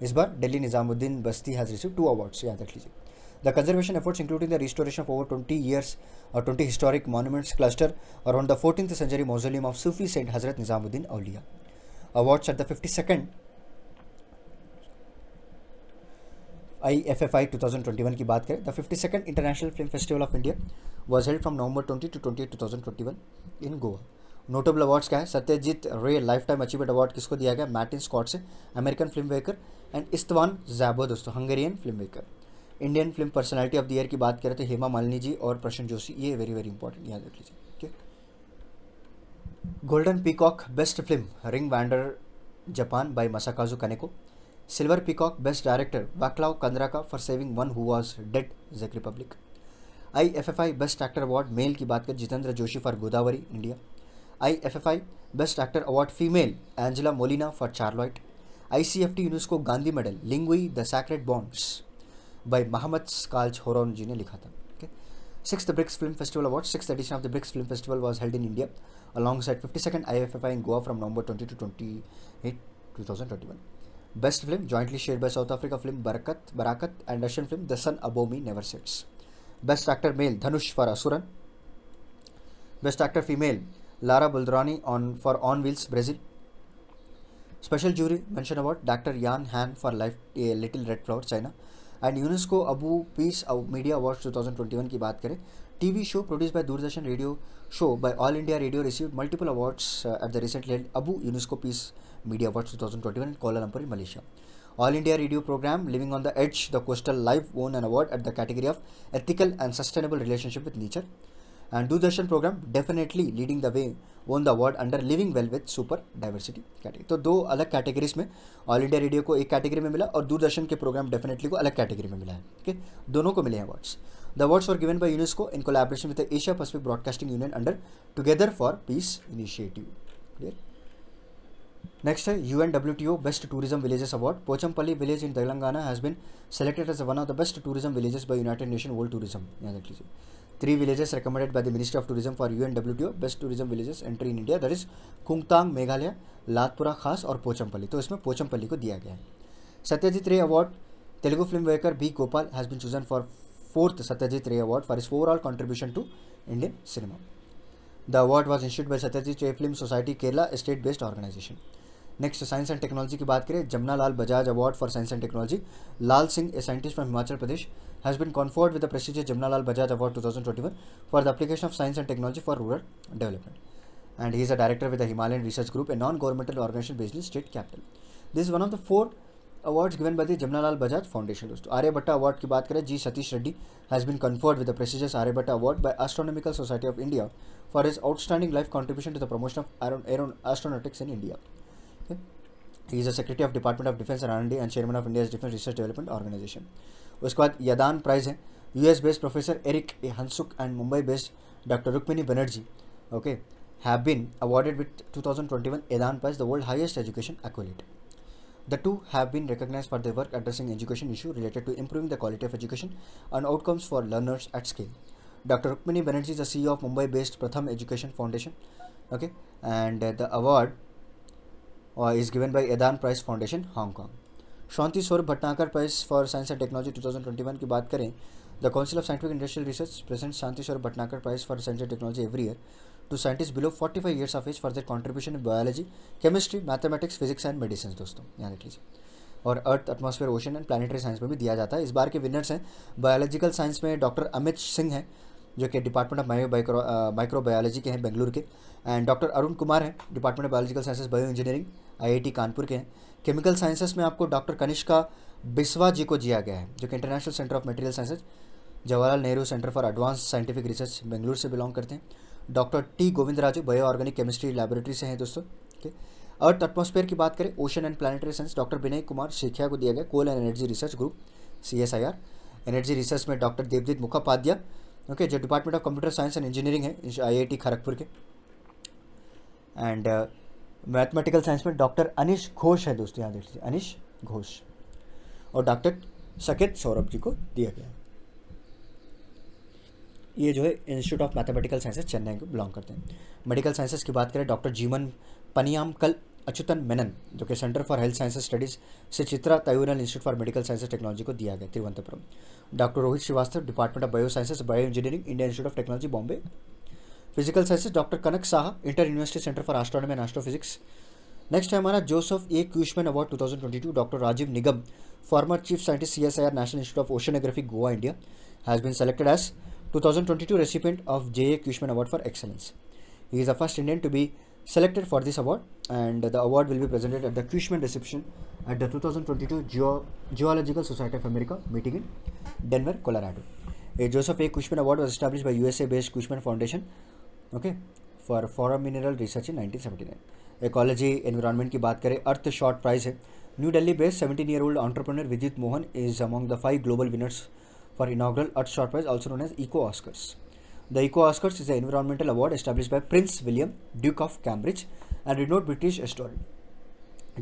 इस बार Delhi Nizamuddin Basti has received 2 awards. याद रख लीजिए. The conservation efforts, including the restoration of over 20 years or 20 historic monuments, cluster around the 14th century mausoleum of Sufi Saint Hazrat Nizamuddin Auliya. Awards at the 52nd IFFI 2021 की बात करें, the 52nd international film festival of India was held from November 20 to 28 2021 in Goa. Notable awards क्या है, सत्यजीत रे life time achievement award किसको दिया गया, Martin Scorsese, American film maker, and Istvan Szabo दोस्तों, Hungarian film maker. Indian film personality of the year की बात करें तो हेमा मालिनी जी और प्रशांत जोशी, ये वेरी वेरी इंपॉर्टेंट, याद रख लीजिए. ठीक है. Golden peacock best film ring wander Japan by Masakazu Kaneko. Silver peacock best director Vaclav Kadrnka for saving one who was dead, ज़ेक Republic. IFFI best actor award male की बात करें, Jitendra Joshi for Godavari, India. IFFI best actor award female, Angela Molina for Charlotte. ICFT UNESCO Gandhi medal Lingui the sacred bonds by Mohammed Saleh Haroun ji ने लिखा था. Okay. 6th BRICS film festival award, 6th edition of the BRICS Film Festival was held in India alongside 52nd IFFI in Goa from November 20 to 28 2021. Best film jointly shared by South Africa film Barakat and Russian film The Sun Above Me Never Sets. Best actor male Dhanush for Asuran. Best actor female Lara Buldrani for On Wheels Brazil. Special jury mention award Dr. Yan Han for Life a Little Red Flower China. And UNESCO Abu Peace Media Awards 2021 की बात करें, TV show produced by Doordarshan Radio show by All India Radio received multiple awards at the recently held Abu UNESCO Peace Media Awards 2021 in Kuala Lumpur in Malaysia. All India Radio program Living on the Edge, the Coastal Live won an award at the category of Ethical and Sustainable Relationship with Nature. And Doordarshan programme definitely leading the way on the award under living well with super diversity category. तो दो अलग categories में all India radio को एक category में मिला और दूरदर्शन के प्रोग्राम डेफिनेटली को अलग कैटेगरी में मिला है। ओके, दोनों को मिले हैं awards. The awards were given by UNESCO in collaboration with the Asia Pacific broadcasting union under together for peace initiative. Clear. Next है UNWTO best tourism villages award. Pochampally village in Telangana has been selected as one of the best tourism villages by United Nation world tourism. याद रख लीजिए, 3 villages recommended by the Ministry of Tourism for UNWTO best tourism villages entry in India, that is कुंगतांग Meghalaya, लातपुरा खास और पोचमपल्ली। तो इसमें पोचमपल्ली को दिया गया है। Satyajit Ray award Telugu film maker B Gopal has been chosen for 4th Satyajit Ray award for his overall contribution to Indian cinema. The award was institute by Satyajit Ray film society Kerala, state based organization. Next science and technology की बात करें, Jamuna Lal Bajaj award for science and technology. Lal Singh, a scientist from Himachal Pradesh, has been conferred with the prestigious Jamna Lal Bajaj Award 2021 for the application of science and technology for rural development. And he is a director with the Himalayan Research Group, a non-governmental organization based in state capital. This is one of the 4 awards given by the Jamna Lal Bajaj Foundation. दोस्तों Aryabhata award की बात करें, जी Satish Reddy has been conferred with the prestigious Aryabhata award by Astronomical Society of India for his outstanding life contribution to the promotion of astronautics in India. Okay? He is a secretary of Department of Defense and R&D and chairman of India's Defense Research Development Organization. उसके बाद Yidan prize है, US based professor Eric A Hanushek and Mumbai based doctor Rukmini Banerjee okay have been awarded with 2021 Yidan prize, the world highest education accolade. The two have been recognized for their work addressing education issue related to improving the quality of education and outcomes for learners at scale. Dr. Rukmini Banerjee is the CEO of Mumbai-based Pratham Education Foundation. Okay, and the award is given by Edan Prize Foundation, Hong Kong. Shanti Swarup Bhatnagar prize for science and technology 2021 की बात करें, the council of scientific industrial research present Shanti Swarup Bhatnagar prize for science and technology every year to scientist below 45 years of age for their contribution in biology, chemistry, mathematics, physics and medicine. दोस्तों याद रख लीजिए। और earth, atmosphere, ocean and planetary science में भी दिया जाता है। इस बार के विनर्स हैं बायोलॉजिकल साइंस में डॉक्टर अमित सिंह हैं जो कि डिपार्टमेंट ऑफ माइक्रोबायोलॉजी के हैं बेंगलुरु के, एंड डॉक्टर अरुण कुमार हैं department of biological sciences bio engineering IIT Kanpur के हैं। केमिकल साइंसेस में आपको डॉक्टर कनिष्का बिस्वा जी को दिया गया है जो कि international centre of material sciences Jawaharlal Nehru centre for advance scientific research Bengaluru से बिलोंग करते हैं। Doctor T Govindaraju bio organic chemistry laboratory से हैं दोस्तों। ओके, अर्थ एटमॉस्फेयर की बात करें, ocean and planetary science doctor Vinay Kumar Saikia को दिया गया। Coal and energy research group CSIR। Energy research में डॉक्टर देवदीप मुखोपाध्याय ओके जो department of computer science and engineering है IIT खड़गपुर के। एंड मैथमेटिकल साइंस में डॉक्टर अनिश घोष है दोस्तों, याद रखिए अनिश घोष। और डॉक्टर सकेत सौरभ जी को दिया गया है। ये जो है institute of mathematical sciences Chennai को बिलोंग करते हैं। मेडिकल साइंसेज की बात करें, डॉक्टर जीवन पनियामकल अच्युतन मेनन जो कि centre for health sciences studies से Chitra Tirunal institute for medical sciences technology को दिया गया Thiruvananthapuram. Doctor Rohit Srivastava department of bio sciences bio engineering Indian institute of technology Bombay. Physical sciences doctor Kanak Saha inter university centre for astronomy and astrophysics. Next है हमारा Joseph A Cushman award 2022 doctor Rajiv Nigam former chief scientist CSIR national institute of oceanography Goa India has been selected as 2022 recipient of J.A. Cushman Award for Excellence. He is the first Indian to be selected for this award, and the award will be presented at the Cushman reception at the 2022 Geological Society of America meeting in Denver, Colorado. A Joseph A. Cushman Award was established by USA-based Cushman Foundation, okay, for foraminal research in 1979. Ecology, environment की बात करें, अर्थ short prize है। New Delhi based 17-year-old entrepreneur विद्युत Mohan is among the 5 global winners for inaugural Earth Short Prize, also known as Eco Oscars. The Eco Oscars is an environmental award established by Prince William, Duke of Cambridge, and renowned British historian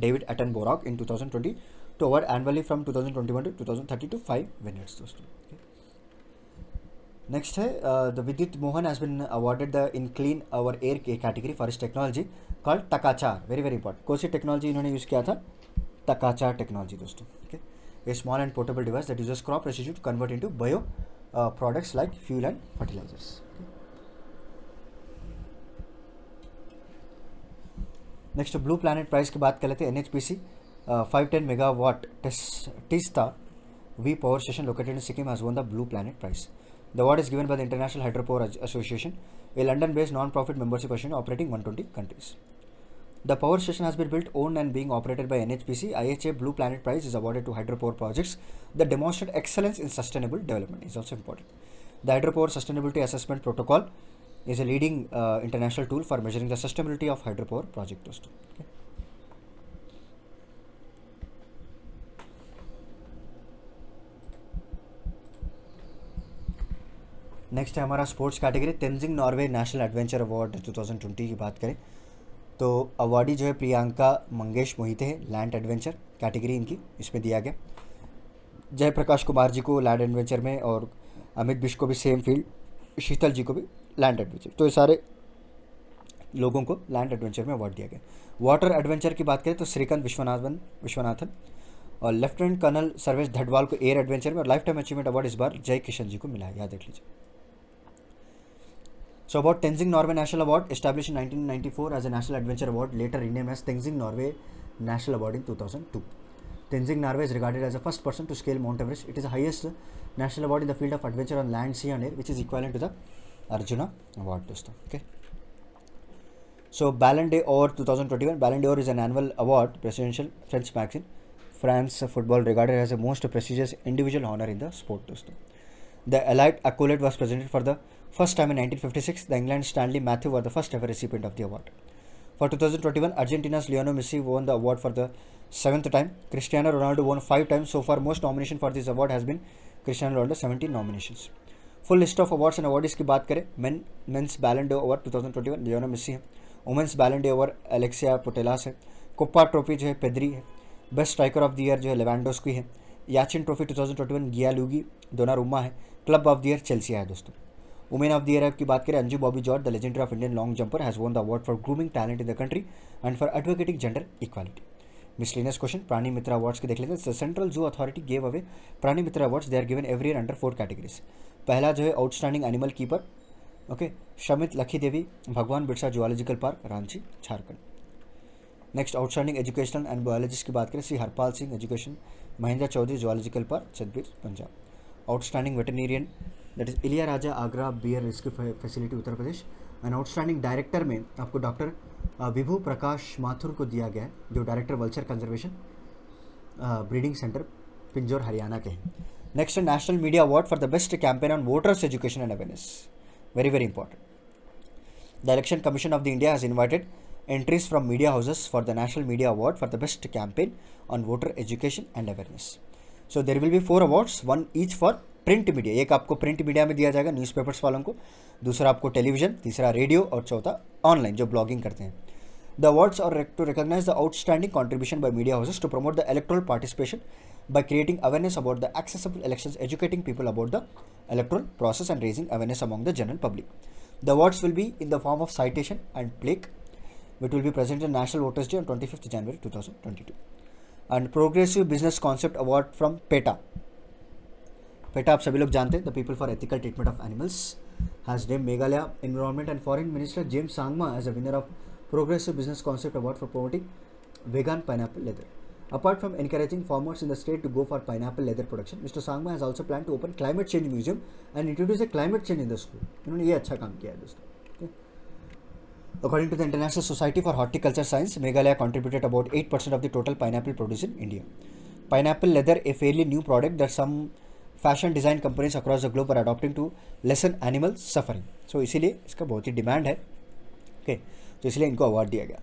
David Attenborough in 2020 to award annually from 2021 to 2030 to 5 winners. दोस्तों next है the Vidyut Mohan has been awarded the in clean our air category for his technology called Takachar. Very very important. कौन सी टेक्नोलॉजी इन्होंने use किया था? Takachar technology दोस्तों। Okay, a small and portable device that uses crop residue to convert into bio products like fuel and fertilizers. Next blue planet prize की बात कर लेते हैं। NHPC 510 megawatt Tista V power station located in Sikkim has won the Blue Planet Prize. The award is given by the International Hydropower Association, a London-based non-profit membership association operating 120 countries. The power station has been built, owned and being operated by NHPC. IHA Blue Planet Prize is awarded to hydropower projects that demonstrate excellence in sustainable development. Is also important. The hydropower sustainability assessment protocol is a leading international tool for measuring the sustainability of hydropower project दोस्तों. Next है हमारा sports category. Tenzing Norway national adventure award 2020 की बात करें तो awardee जो है प्रियंका मंगेश मोहिते है, लैंड एडवेंचर कैटेगरी इनकी इसमें दिया गया. जयप्रकाश कुमार जी को लैंड एडवेंचर में और अमित बिश को भी सेम फील्ड, शीतल जी को भी लैंड एडवेंचर. तो ये सारे लोगों को लैंड एडवेंचर में अवार्ड दिया गया. वाटर एडवेंचर की बात करें तो श्रीकांत विश्वनाथन और लेफ्टिनेंट कर्नल सर्वेश धडवाल को एयर एडवेंचर में, और लाइफ टाइम अचीवमेंट अवार्ड इस बार जय किशन जी को मिला है, याद रख लीजिए. So about Tenzing Norway National Award, established in 1994 as a national adventure award, later renamed as Tenzing Norway National Award in 2002. Tenzing Norway is regarded as the first person to scale Mount Everest. It is the highest national award in the field of adventure on land, sea and air, which is equivalent to the Arjuna Award दोस्तों. Okay. So Ballon d'Or 2021. Ballon d'Or is an annual award, presidential French magazine. France football regarded as the most prestigious individual honor in the sport दोस्तों. The elite accolade was presented for the first time in 1956. The England Stanley Matthew were the first ever recipient of the award. For 2021, Argentina's Lionel Messi won the award for the 7th time. Cristiano Ronaldo won 5 times. So far, most nomination for this award has been Cristiano Ronaldo, 17 nominations. Full list of awards and awardees की बात करें, men's Ballon d'Or award 2021 Lionel Messi है. Women's Ballon d'Or Alexia Putellas है. Kopa trophy जो है Pedri है. Best striker of the year जो है लेवेंडोस्की है. याचिन ट्रॉफी 2021 गियालुगी दोनारुमा है. Club of the year Chelsea है दोस्तों. वुमेन ऑफ द ईयर की बात करें, Anju Bobby George, the legendary of Indian long jumper, has won the award for grooming talent in the country and for advocating gender equality. Miscellaneous question प्राणी Mitra awards के देख लेते हैं. Central zoo authority gave away Prani Mitra awards. They are given every year under 4 categories. पहला जो है outstanding animal keeper, okay, Shamit Lakhi Devi, Bhagwan Birsa zoological park, Ranchi, Jharkhand. Next outstanding educational and biologist की बात करें, Shri Harpal Singh education, Mahendra Chaudhary zoological park, Chhatbir, Punjab. Outstanding veterinarian that is Ilaiya Raja Agra bear rescue facility Uttar Pradesh. And outstanding director में आपको doctor विभू प्रकाश माथुर को दिया गया है, जो director vulture conservation breeding centre Pinjore Haryana के हैं. Next national media award for the best campaign on voters education and awareness, very very important. The election commission of the India has invited entries from media houses for the National Media Award for the best campaign on voter education and awareness. So there will be 4 awards, one each for print media. एक आपको print media में दिया जाएगा newspapers वालों को, दूसरा आपको television, तीसरा रेडियो और चौथा ऑनलाइन जो ब्लॉगिंग करते हैं. The awards are to recognize the outstanding contribution by media houses to promote the electoral participation by creating awareness about the accessible elections, educating people about the electoral process and raising awareness among the general public. The awards will be in the form of citation and plaque, which will be presented on National Voters Day on 25th January 2022. And Progressive Business Concept Award from PETA. PETA आप सभी लोग जानते हैं, the People for Ethical Treatment of Animals, has named Meghalaya Environment and Foreign Minister James Sangma as a winner of Progressive Business Concept Award for promoting vegan pineapple leather. Apart from encouraging farmers in the state to go for pineapple leather production, Mr. Sangma has also planned to open climate change museum and introduce a climate change in the school. इन्होंने ये अच्छा काम किया है दोस्तों. According to the International Society for Horticulture Science, Meghalaya contributed about 8% of the total pineapple produced in India. Pineapple leather, a fairly new product that some fashion design companies across the globe are adopting to lessen animal suffering. So इसीलिए इसका बहुत ही demand है, okay, तो इसलिए इनको award दिया गया.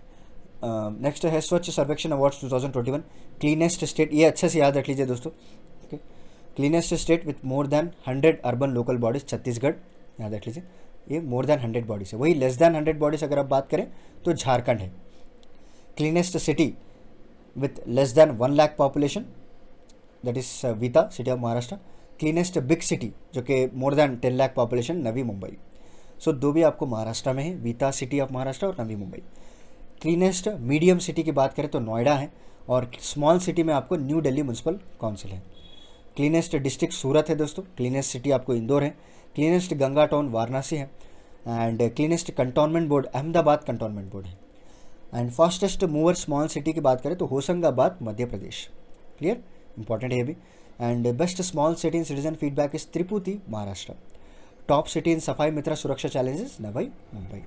Next है स्वच्छ सर्वेक्षण अवार्ड्स 2021. क्लीनेस्ट स्टेट, ये अच्छे से याद रख लीजिए दोस्तों, okay. Cleanest state with more than 100 urban local bodies, Chhattisgarh, याद रख लीजिए. ये मोर देन 100 बॉडीज है. वही लेस देन 100 बॉडीज अगर आप बात करें तो झारखंड है. Cleanest city with less than 1 lakh population, that is Vita, city of Maharashtra. Cleanest big city जो कि more than 10 lakh population, Navi Mumbai. So दो भी आपको महाराष्ट्र में है, वीता सिटी ऑफ महाराष्ट्र और Navi Mumbai. Cleanest medium city की बात करें तो नोएडा है, और स्मॉल सिटी में आपको न्यू दिल्ली म्यूनसिपल काउंसिल है. क्लीनेस्ट डिस्ट्रिक्ट सूरत है दोस्तों. क्लीनेस्ट सिटी आपको इंदौर है. क्लीनेस्ट गंगा टाउन वाराणसी है. And cleanest cantonment board Ahmedabad cantonment board है. And fastest mover small city की बात करें तो होशंगाबाद मध्य प्रदेश. क्लियर, इंपॉर्टेंट है ये भी. And best small city in citizen feedback is Tirupati Maharashtra. Top city in Safai Mitra सुरक्षा चैलेंजेस नवी मुंबई.